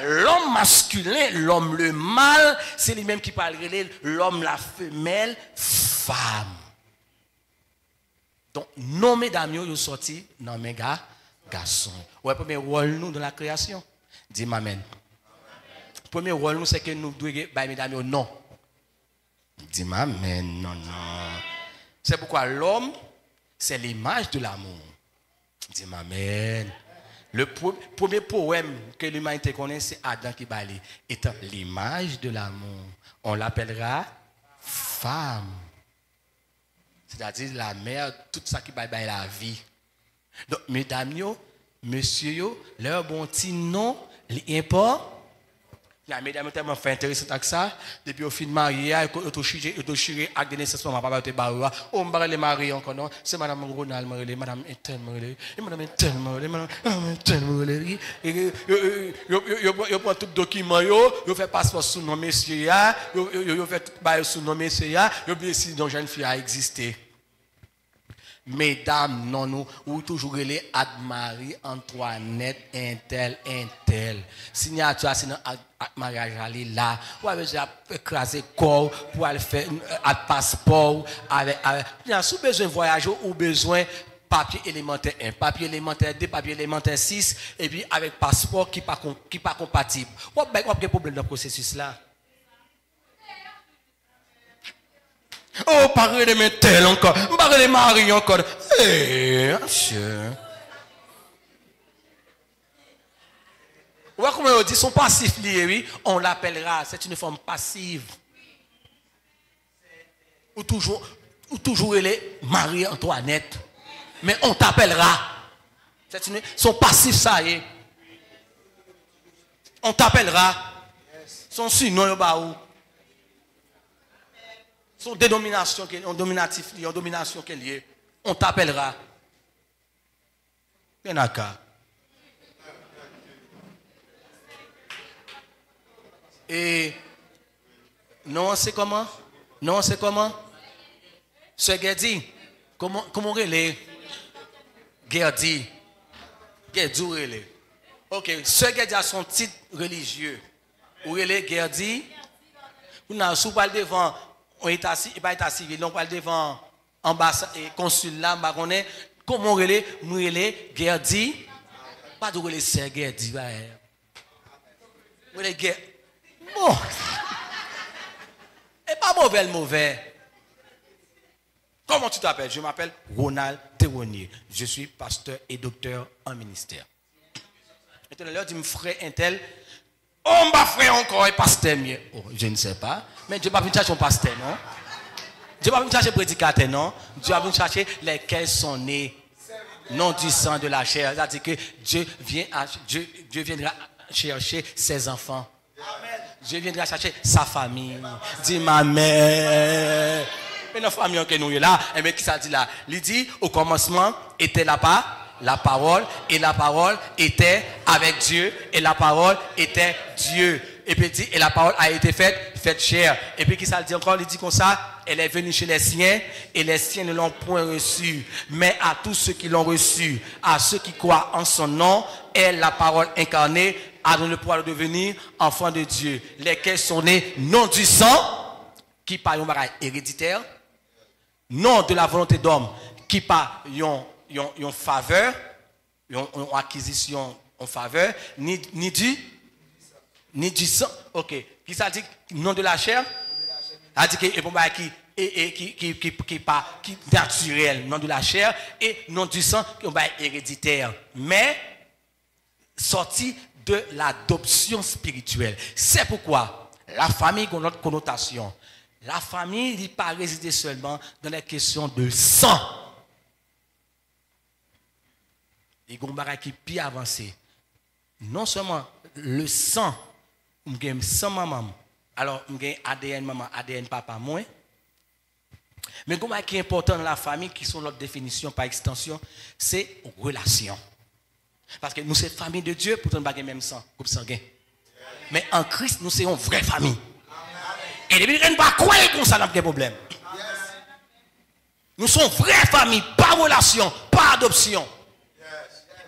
l'homme masculin, l'homme le mâle, c'est lui-même qui parle de l'homme, la femelle, femme. Donc, nos mesdames, ils sont sortis dans mes garçons. Ouais, premier rôle, nous, dans la création. Dis amen. Premier rôle, nous, c'est que nous devons, mesdames, non. Dis amen, non, non. C'est pourquoi l'homme, c'est l'image de l'amour. Dis amen. Le premier poème que l'humanité connaît, c'est Adam qui balait. Étant l'image de l'amour, on l'appellera femme. C'est-à-dire la mère, tout ça qui baille la vie. Donc, mesdames, messieurs, leur bon petit nom, l'important. La mesdames, tellement fait intéressant avec ça. Depuis au fin de marié, ils ont chiré avec des naissances, ma papa était barua. On m'a les mariés encore, non? C'est madame Ronald, madame Ethel, madame Ethel, madame Ethel, ils prennent tout document, ils font passeport sous nom messieurs, ils font tout sous nom messieurs, ils oublient si une jeune fille a existé. Mesdames, non, nous, ou toujours les Anne-Marie, Antoinette, Intel. Signature, c'est dans mariage aller là. Ou avec écraser corps, pour aller faire un passeport, avec, sous besoin de voyager ou besoin papier élémentaire 1, papier élémentaire 2, papier élémentaire 6, et puis avec passeport qui n'est pas compatible. Ou avez problème dans le processus là? Oh, parler de mes tels encore, parler de Marie encore. Eh, monsieur. Vous voyez comment on dit, son passif lié, oui, on l'appellera, c'est une forme passive. Ou toujours elle est Marie-Antoinette. Mais on t'appellera. Son passif, ça y est. On t'appellera. Son surnom, où. Son dénomination, en dominatif, en domination qu'elle est, on t'appellera. Penaka. Et non, c'est comment? Non, c'est comment? Ce Gerdi, comment on relève? Gerdi. Gerdi relève. Ok, ce Gerdi a son titre religieux. Où relève Gerdi? On a sous pas devant. On est assis, pas état civil, on parle devant ambassade et consul là, comment on relève, nous relève, Gerdi, pas de relève, c'est Gerdi, bon, et pas mauvais. Comment tu t'appelles? Je m'appelle Ronald Théronnier, je suis pasteur et docteur en ministère. Et tout à l'heure, tu me ferais un tel. On va faire encore un pasteur mieux. Oh, je ne sais pas. Mais Dieu va venir chercher un pasteur, non? Dieu va venir chercher un prédicateur, non? Dieu va venir chercher lesquels sont nés. Non du sang de la chair. C'est-à-dire que Dieu viendra chercher ses enfants. Amen. Dieu viendra chercher sa famille. Dis ma mère. Mais notre famille que nous est là, et mais qui ça dit là? Il dit au commencement était là pas la parole, et la parole était avec Dieu, et la parole était Dieu. Et puis il dit, et la parole a été faite chair. Et puis qui ça dit encore, il dit comme ça, elle est venue chez les siens, et les siens ne l'ont point reçue. Mais à tous ceux qui l'ont reçue, à ceux qui croient en son nom, elle, la parole incarnée, a donné le pouvoir de devenir enfants de Dieu. Lesquels sont nés non du sang, qui par un bagage héréditaire, non de la volonté d'homme, qui par une faveur, une acquisition en faveur, ni du sang. Ok. Qui ça dit non de la chair? A dit que qui naturel, non de la chair, et non du sang, qui est héréditaire. Mais sorti de l'adoption spirituelle. C'est pourquoi la famille a une autre connotation. La famille n'est pas résider seulement dans les questions de sang. Il y a un bagage qui est plus avancé. Non seulement le sang, j'ai sang maman, alors j'ai ADN maman, ADN papa, moins. Mais ce qui est important dans la famille, qui sont notre définition par extension, c'est relation. Parce que nous sommes famille de Dieu, pourtant nous avons le même sang, groupe sanguin. Mais en Christ, nous sommes une vraie famille. Et depuis qu'on ne pas croire qu'on ça n'a pas de problème. Nous sommes vraie famille, pas relation, pas adoption.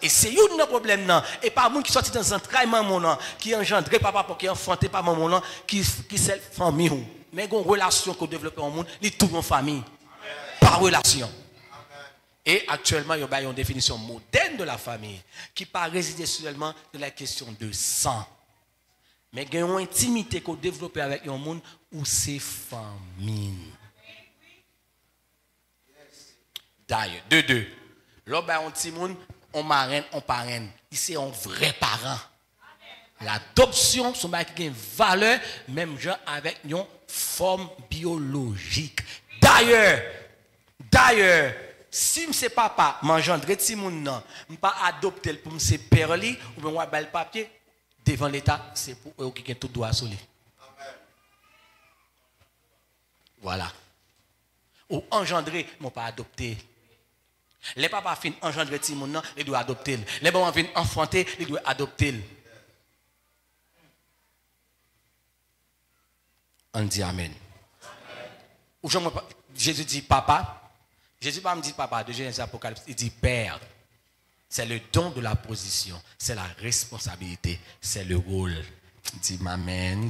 Et c'est un problème non. Et pas monde qui sorti dans un travail maman qui engendré papa pour qui enfanté par maman qui c'est famille. Mais une relation qu'on développe en monde, il tout en famille. Par relation. Et actuellement, il y a une définition moderne de la famille qui ne pas résider seulement de la question de sang. Mais il y a une intimité qu'on développe avec un monde où c'est famille. D'ailleurs, deux. Là, on petit monde, on marraine, on parraine. C'est un vrai parent. L'adoption, c'est une valeur, même genre avec une forme biologique. D'ailleurs, si je ne papa, m'engendrer si mon nom, je ne pas adopter pour me père ou bien moi le papier devant l'État, c'est pour eux qui ont tout droit sur lui. Voilà. Ou engendrer, mon pas adopter. Les papas fin engendrer si mon nom, ils doivent adopter. Les mamans fin enfanter, ils doivent adopter. On dit amen. Ou Jésus dit papa. Jésus ne dit pas papa de Genèse Apocalypse, il dit père. C'est le don de la position, c'est la responsabilité, c'est le rôle. Dis m'amen.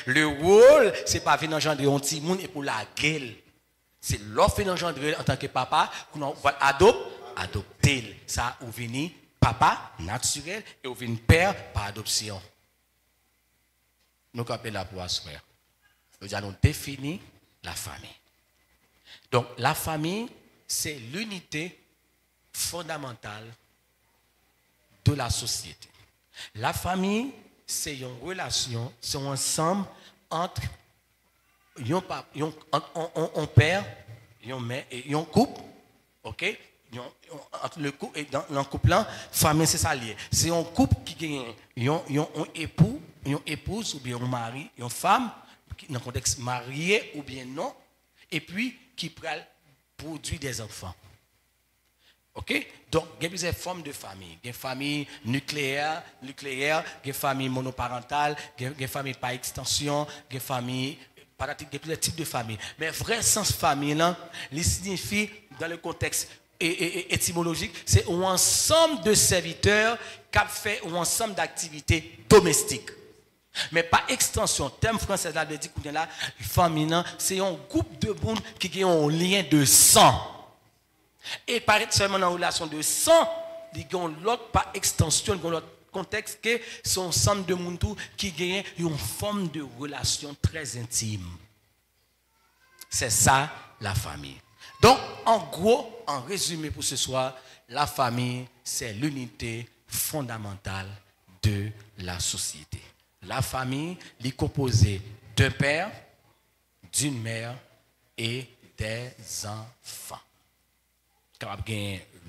Le rôle, c'est pas venir engendrer un petit monde et pour la gueule. C'est l'offre d'engendrer en tant que papa, qu'on va adopter. Ça, ou venir papa naturel et ou venir père par adoption. Nous appelons la pour asseoir. Nous allons définir la famille. Donc, la famille, c'est l'unité fondamentale de la société. La famille, c'est une relation, c'est un ensemble entre un père, une mère et un couple. OK? Entre le couple et dans le couple, famille, c'est ça lié. C'est un couple qui a un époux, une épouse ou bien un mari, une femme, dans le contexte marié ou bien non, et puis qui produit des enfants. OK? Donc, il y a plusieurs formes de famille. Il y a une famille nucléaire, il y a une famille monoparentale, il y a une famille par extension, il y a une famille, il y a plusieurs types de famille. Mais vrai sens famille, là, il signifie, dans le contexte étymologique, c'est un ensemble de serviteurs qui ont fait un ensemble d'activités domestiques. Mais par extension, terme français là veut dire que la famille, c'est un groupe de monde qui ont un lien de sang. Et par seulement en relation de sang, ils ont l'autre par extension, ils ont l'autre contexte que c'est un ensemble de monde qui ont une forme de relation très intime. C'est ça la famille. Donc, en gros, en résumé pour ce soir, la famille, c'est l'unité fondamentale de la société. La famille est composée d'un père, d'une mère et des enfants.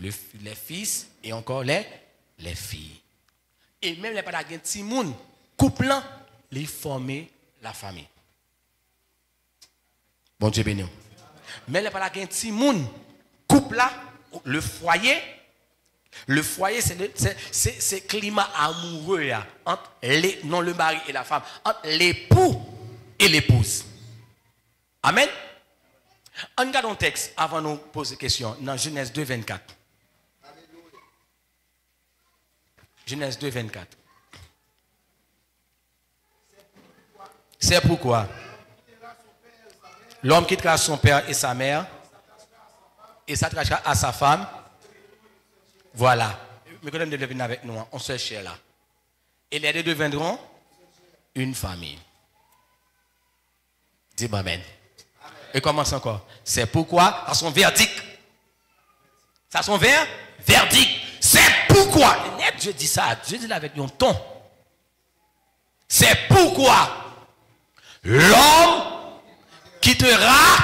Les fils et encore les filles. Et même les parents de Timoun, couple, ils forment la famille. Bon Dieu béni. Mais les parents de Timoun, couple, le foyer, c'est le climat amoureux là, entre non le mari et la femme, entre l'époux et l'épouse. Amen. On regarde un texte avant de nous poser question dans Genèse 2, 24. Genèse 2, 24. C'est pourquoi l'homme quittera son père et sa mère et s'attachera à sa femme. Voilà. Mais quand même de venir avec nous, on se cherche là. Et les deux deviendront une famille. Dis amen. Et commence encore. C'est pourquoi, à son verdict. Ça son verdict. C'est pourquoi. Dieu dit ça. Dieu dit là avec un ton. C'est pourquoi l'homme quittera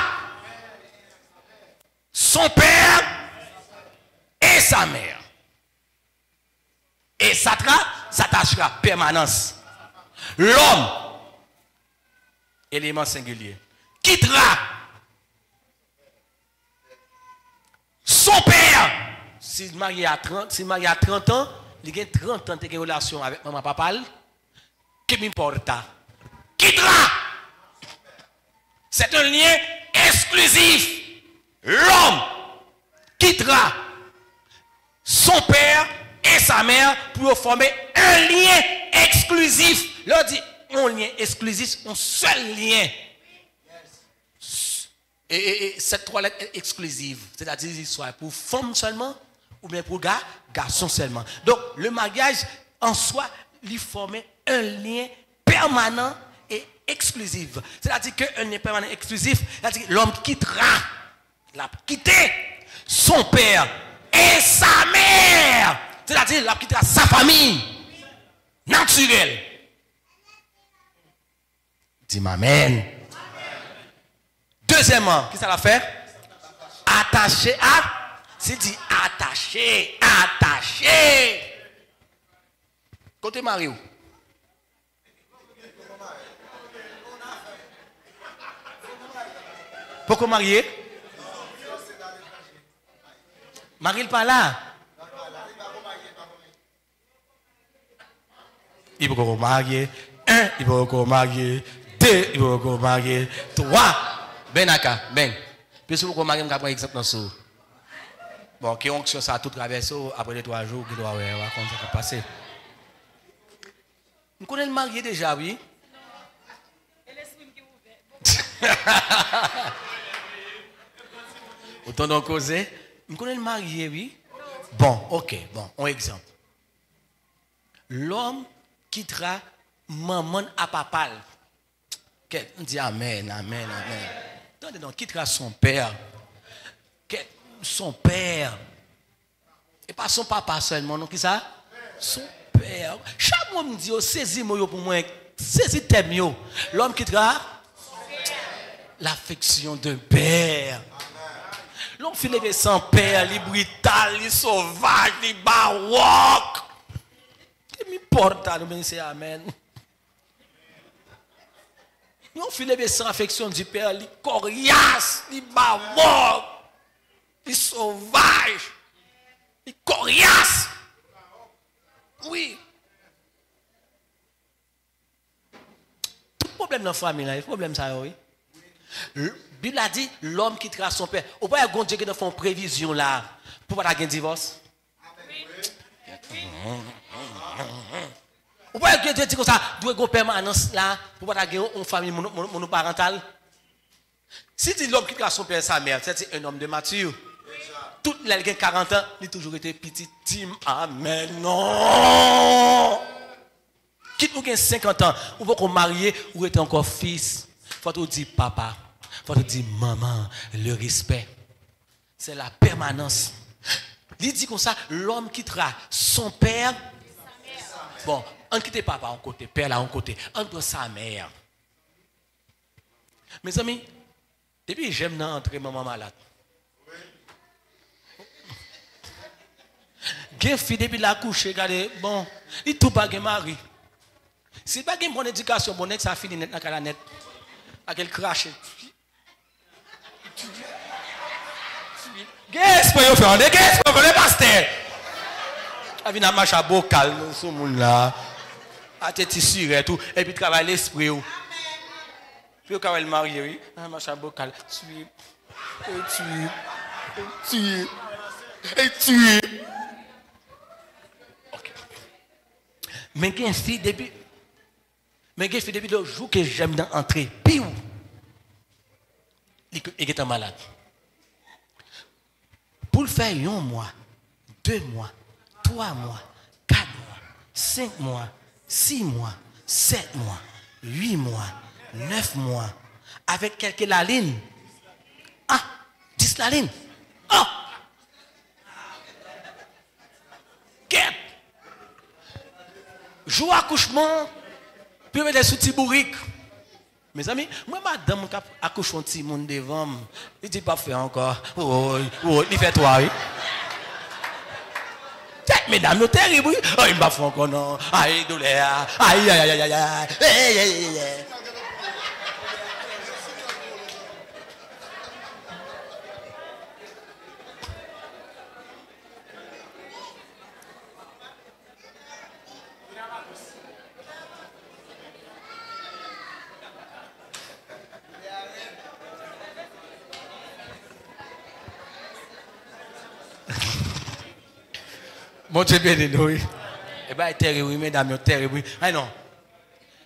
son père et sa mère. Et s'attachera permanence. L'homme, élément singulier, quittera son père. S'il marié à 30 ans, il a 30 ans de relation avec maman papa, que m'importa. Quittera. C'est un lien exclusif. L'homme quittera son père et sa mère pour former un lien exclusif. Leur dit un lien exclusif, un seul lien. Et cette trois lettres est exclusive. C'est-à-dire soit pour femme seulement ou bien pour garçon seulement. Donc le mariage en soi lui formait un lien permanent et exclusif. C'est-à-dire qu'un lien permanent et exclusif, c'est-à-dire que l'homme quittera, l'a quitté son père et sa mère. C'est-à-dire qu'il quittera sa famille naturelle. Dis amen. Deuxièmement, qu'est-ce que ça va faire? Attaché à. C'est dit attaché. Côté Mario. Pourquoi marier? Marie pas là. Il peut encore marier. 1, il peut encore marier. 2, il peut encore marier. 3. Benaka, ben. Puis si vous avez marié, je vais prendre exemple dans ce. Bon, qui onction ça tout traverse après les 3 jours, qui doit avoir comme ça va passer. Vous connaissez le marié déjà, oui? Autant d'en causer. Vous connaissez le marié, oui? Bon, ok, bon, un exemple. L'homme quittera maman à papa. On dit amen, amen, amen. Donc, quittera son père. Son père. Et pas son papa seulement, non, qui ça? Son père. Chaque monde me dit, saisis moi pour moi, saisis thème yo. L'homme quittera l'affection d'un père. L'homme fait lever sans père, il est brutal, il est sauvage, il est baroque. Il m'importe, nous c'est amen. L'homme fait lever sans affection du père, il est coriace, il est baroque, il est sauvage, il est coriace. Oui. Tout problème dans la famille, il y a problème ça, oui. La Bible a dit l'homme quittera son père. Ou pas il y a Dieu qui nous fait une prévision là pour pas avoir un divorce. Ou pas il y a Dieu dit comme ça doit avoir une permanence là pour pas avoir une famille monoparentale. Si dit l'homme quittera son père et sa mère, c'est un homme de mature. Tout les 40 ans, il a toujours été petit Tim. Amen. Non. Quitte ou 50 ans, ou pas qu'on marié ou être encore fils. Faut te dire papa, faut te dire maman, le respect. C'est la permanence. Il dit comme ça, l'homme quittera son père. Bon, on quitte papa en côté, père là en côté, entre sa mère. Mes amis, depuis j'aime entrer maman malade. Gen fille depuis la couche, regardez, bon, il tout pas gen mari. Si pas gen bonne éducation, bon ça finit net dans la net. À quel crash. Qu'est-ce que vous faites? Qu'est-ce que vous faites, pasteur? Il vient à marcher à bocal, ce monde-là. À te tisser et tout. Et puis travailler l'esprit. Puis quand elle marie, oui. À marcher à bocal. Tu. Ok. Mais qu'est-ce que depuis. Mais qu'est-ce que depuis le jour que j'aime entrer, piou. Il est malade. Pour le faire 1 mois, 2 mois, 3 mois, 4 mois, 5 mois, 6 mois, 7 mois, 8 mois, 9 mois, avec quelques lalines. 10 lalines. Quête. Jour accouchement, puis mettre des sous-petits bourriques. Mes amis, moi, madame, qui accouche un petit monde devant, il dit pas faire encore. Oh, il fait toi, oui. Mesdames, nous terribles, oui. Oh, il m'a fait encore, non. Aïe, douleur. Aïe, aïe, aïe, aïe, aïe. Mon Dieu béni, oui. Eh bien, terrible, oui, mesdames, terrible, oui. Ah non.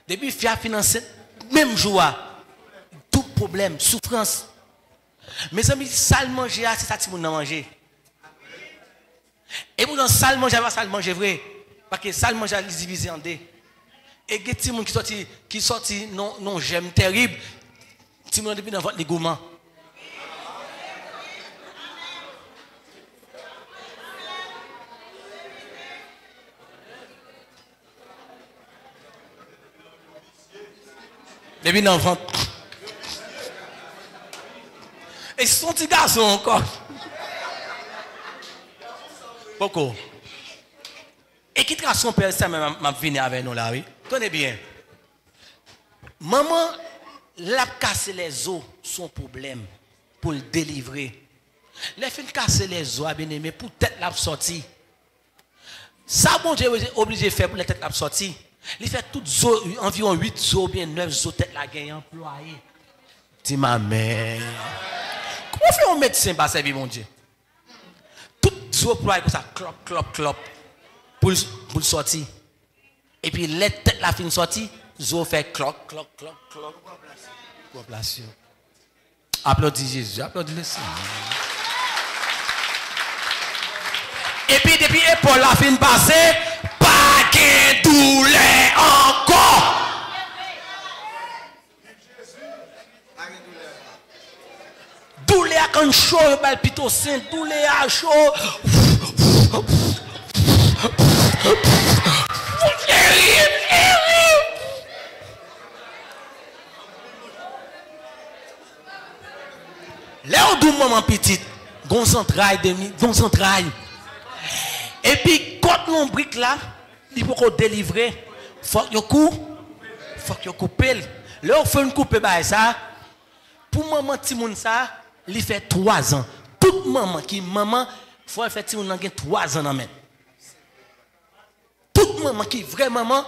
Depuis FIA financé, même jour, tout problème, souffrance. Mes amis, sale manger, c'est ça que vous manger. Et vous dans sale manger, pas sale manger vrai. Parce que sale manger, il est divisé en deux. Et il y a des gens qui sortent, non, j'aime terrible. Si vous depuis dans votre gourmand. Depuis dans le ventre. Et son petit garçon encore. Pourquoi? Et qui trace son père, ça m'a venu avec nous là, oui. Tenez bien. Maman, l'a cassé les os, son problème, pour le délivrer. Les filles casser les os, bien aimé, pour tête la sortie. Ça, bon Dieu, obligé de faire pour la tête la sortie. Il fait toutes environ 8 zo, bien 9 zo, tête la gagne employé. Dis ma mère. Comment fait un médecin pour servir mon Dieu? Tout zo employé comme ça, clop, pour le sortir. Et puis, les têtes la fin sortie, zo fait cloc. Applaudis Jésus, applaudis le Seigneur. Et puis, depuis l'épaule la fin passée, pas de douleur encore. Douleur quand chaud, palpitocin, douleur chaud. Là où nous maman petite, concentraille. Et puis quand mon brique là, il faut qu'on délivre, faut que coupe. Là on fait une coupe ça. Pour maman Timoun ça, il fait 3 ans. Toute maman qui maman faut faire Timoun nan gen 3 ans nan men. Toute maman qui vraie maman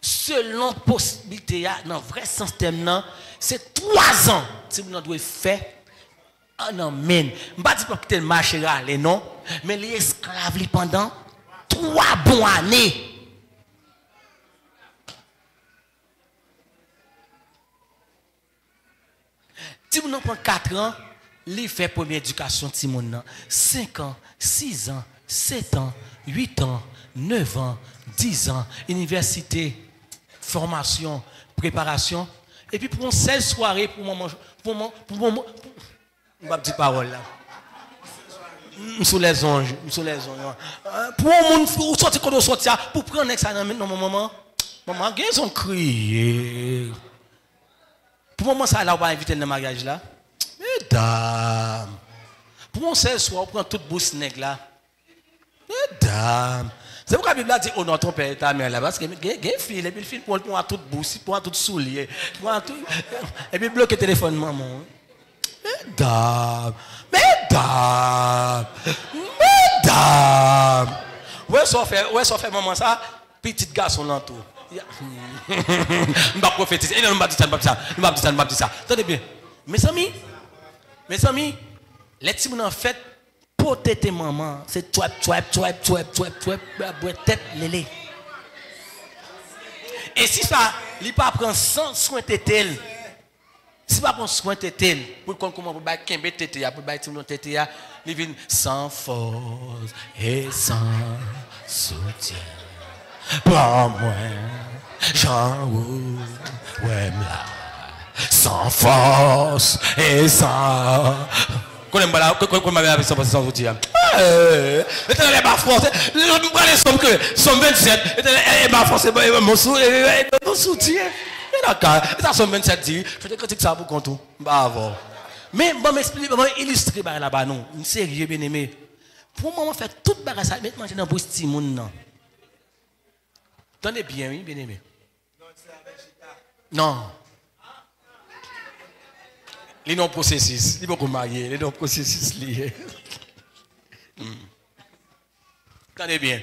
selon possibilité dans vrai sens terme c'est 3 ans Timoun doit faire en amène. Pas dire que le marché aller non, mais les esclaves pendant 3 bonnes années. Timoun prend 4 ans, il fait première éducation Timoun 5 ans, 6 ans, 7 ans, 8 ans, 9 ans, 10 ans, université, formation, préparation. Et puis pour une seule soirée, pour moi, je ne dis pas parole là. Sous les anges. Pour un monde, sortir quand on sortir, pour prendre un examen, non, maman, ils ont crié. Pour moi, ça là, on va inviter le mariage là. Mesdames. Pour moi, c'est soir, on prend toute bouche nègre là. Mesdames. C'est pourquoi la Bible dit, oh non, ton père et ta mère là, parce que les filles, les filles pour toute bouche, pour toute soulier, et puis bloquer le téléphone, maman. mesdames, mesdames, mesdames. Ouais, ça fait maman ça, petit garçon l'entour. Je ne vais pas prophétiser. Je ne vais pas dire ça. Attendez bien. Mes amis, les petits gens en fait, pour tes maman, c'est tête lélé. Et si ça, il ne pas prendre soin de tel, si pas prendre soin de tel, pour comment pour kembe tete pour bailler tout tete il vient sans force et sans soutien. Pas moi, Jean ouais là, sans force et sans. Qu'on aime pas là, qu'on m'avait avec sans soutien. Et t'as pas force, nous prenons somme que somme 27, et pas force mon soutien. D'accord, ça somme 27 dit, je te critique ça pour compte tout. Bah avant. Mais bon m'explique, bon illustrer là-bas non, une série bien aimé. Pour moi faire toute bagarre ça mettre manger dans bouche petit monde non. Tenez bien, oui, bien aimé. Non. Les non processus, les beaucoup mariés, les non processus liés. Tenez bien.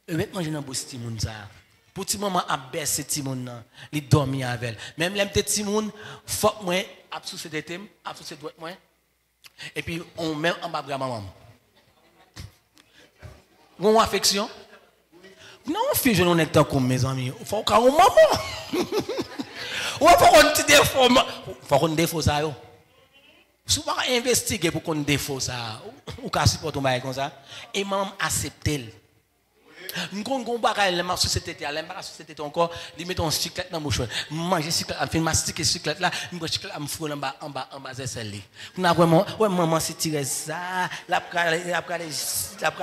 Maintenant, je n'ai pas de monde ça. Pour petit maman a baissé petit monde, il dormi avec elle. Même les petits monde, faut moi absoucer des thèmes, absoucer droit moi. Et puis on met en bas de maman. Une affection. Non, fille, je n'ai pas comme mes amis. Il faut qu'on maman. Ou faut qu'on te défaut. Faut qu'on défaut ça yo. Si vous investiguer pour qu'on défaut ça, ou qu'on supporte un bail comme ça, et maman accepte. Nous avons la société encore, ils mettent un cyclette dans la bouche. Manger cyclette, on fait mastiquer cyclette là, nous cyclette en fou en bas de celle-là. Nous avons vraiment, ouais maman c'est tiré ça, la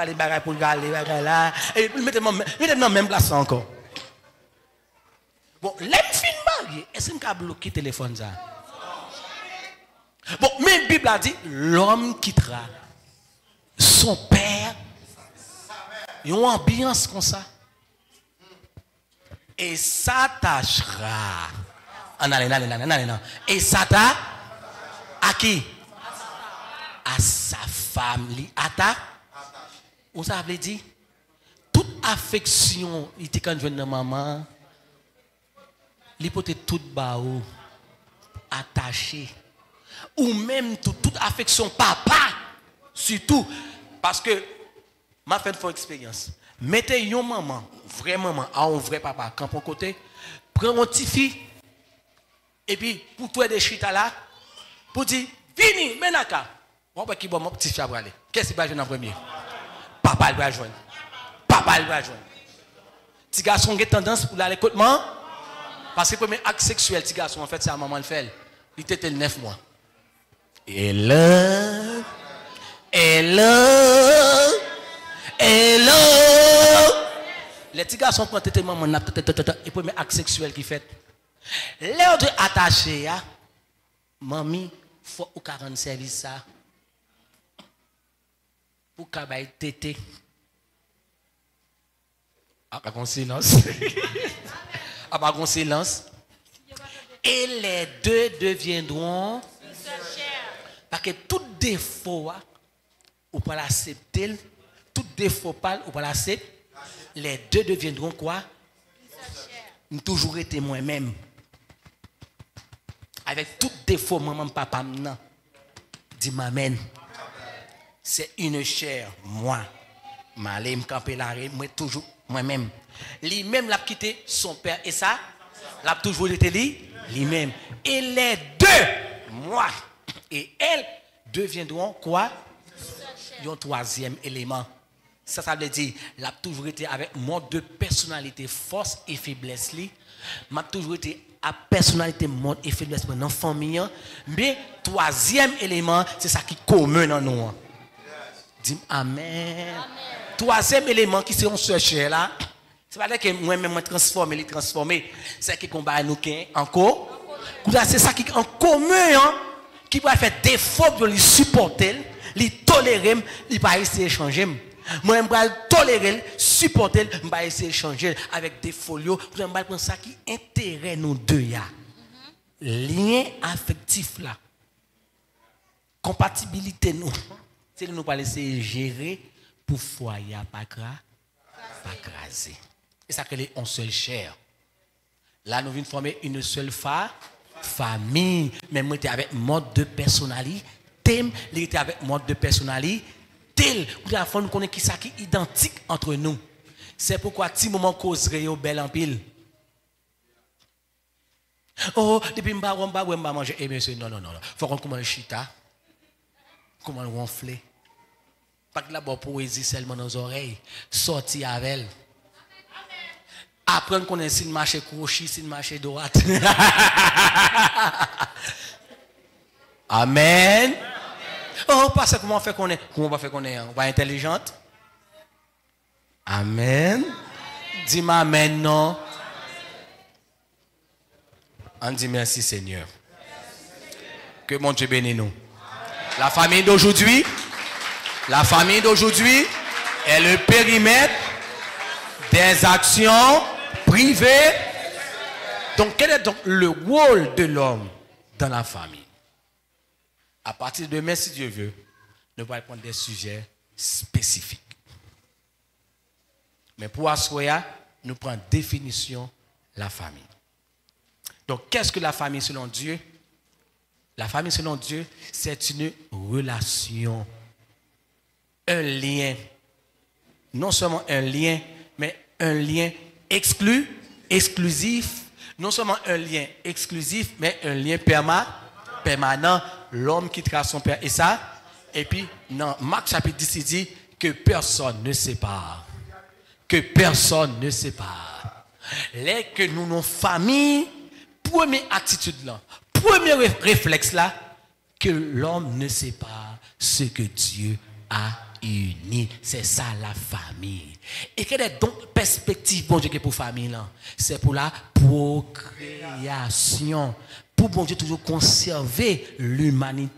les bagages pour garder là, et mettez dans même place encore. Bon, les filles mariées, est-ce qu'on a bloqué le téléphone ça? Bon, mais la Bible a dit, l'homme quittera son père. Une ambiance comme ça. Et s'attachera. Et s'attachera à qui? À sa femme. À ta? Où ça veut dire? Toute affection, il était quand je viens de maman, il peut être toute bao, attaché. Ou même toute affection papa, surtout. Parce que m'a fait une expérience. Mettez une maman, vraie maman, à un vrai papa, quand pour côté, prends mon petit fille, et puis pour toi des chita là, pour dire, vini, menaka. On va qui bon mon petit fille à aller. Qu'est-ce qu'il va jouer en premier? Papa il va joindre. Papa il va joindre. Petit garçon a tendance pour aller côté maman, parce que le premier acte sexuel, petit garçon, en fait, c'est à maman le fait. Il était 9 mois. Et là. Les petits garçons prennent tête maman et premier acte sexuel qui fait. L'heure de attacher, mamie, faut au 40 service ça. Pour qu'elle ait tété. Ah, pas silence. Ah, pas silence. Et les deux deviendront. Parce que tout défaut, ou pas l'accepter, tout défaut pas, ou pas l'accepter, les deux deviendront quoi? Nous toujours été moi-même. Avec tout défaut, maman, papa, non. Dis m'amène. C'est une chair, moi. M'aller me camper la rue, moi toujours moi-même. Lui-même l'a quitté son père et ça, l'a toujours été lui-même. Et les deux, moi et elle, deviendront quoi? Un troisième élément. Ça veut dire, l'a toujours été avec mode de personnalité, force et faiblesse. M'a toujours été à personnalité, mode et faiblesse dans la famille. Mais troisième élément, c'est ça qui est commun dans nous. Dis amen. Troisième élément qui c'est on se cherche là. C'est pas que moi-même transformer, c'est qui combat nous encore. C'est ça qui est en commun, qui peut faire défaut pour les supporter, les tolérer, il va essayer de changer. Moi, je vais tolérer, supporter, je vais essayer de changer avec des folios. Je vais prendre ça qui intéresse nous deux. Lien affectif là. compatibilité nous. C'est nous pas laisser gérer pour foyer pas craser. Et ça que on seule chair. Là nous venons former une seule famille, mais moi était avec mode de personnalité, il était avec mode de personnalité tel, la fois nous connaît qui ça qui identique entre nous. C'est pourquoi petit moment causerait au bel en pile. Oh, depuis m'ba manger et monsieur non. Faut qu'on commence chita. Comment ronfler. Pas que la bonne poésie seulement dans nos oreilles, sortir avec elle. Apprendre qu'on est si marché crochet, si marché droite. Amen. Oh, parce que comment on va faire qu'on est, on va intelligente. Amen. Dis-moi amen, non. On dit merci Seigneur. Que mon Dieu bénisse nous. La famille d'aujourd'hui est le périmètre des actions privées. Donc, quel est donc le rôle de l'homme dans la famille? À partir de demain, si Dieu veut, nous allons prendre des sujets spécifiques. Mais pour asseoir, nous prenons définition de la famille. Donc, qu'est-ce que la famille selon Dieu? La famille selon Dieu, c'est une relation, un lien. Non seulement un lien, mais un lien exclusif. Non seulement un lien exclusif, mais un lien permanent. L'homme quittera son père et ça. Et puis, dans Marc chapitre 10, il dit que personne ne sépare. Que personne ne sépare. Les que nous, nos familles, première attitude là, premier réflexe là, que l'homme ne sépare ce que Dieu a uni. C'est ça la famille. Et quelle est donc perspective bon Dieu pour la famille là? C'est pour la procréation. Pour bon Dieu toujours conserver l'humanité.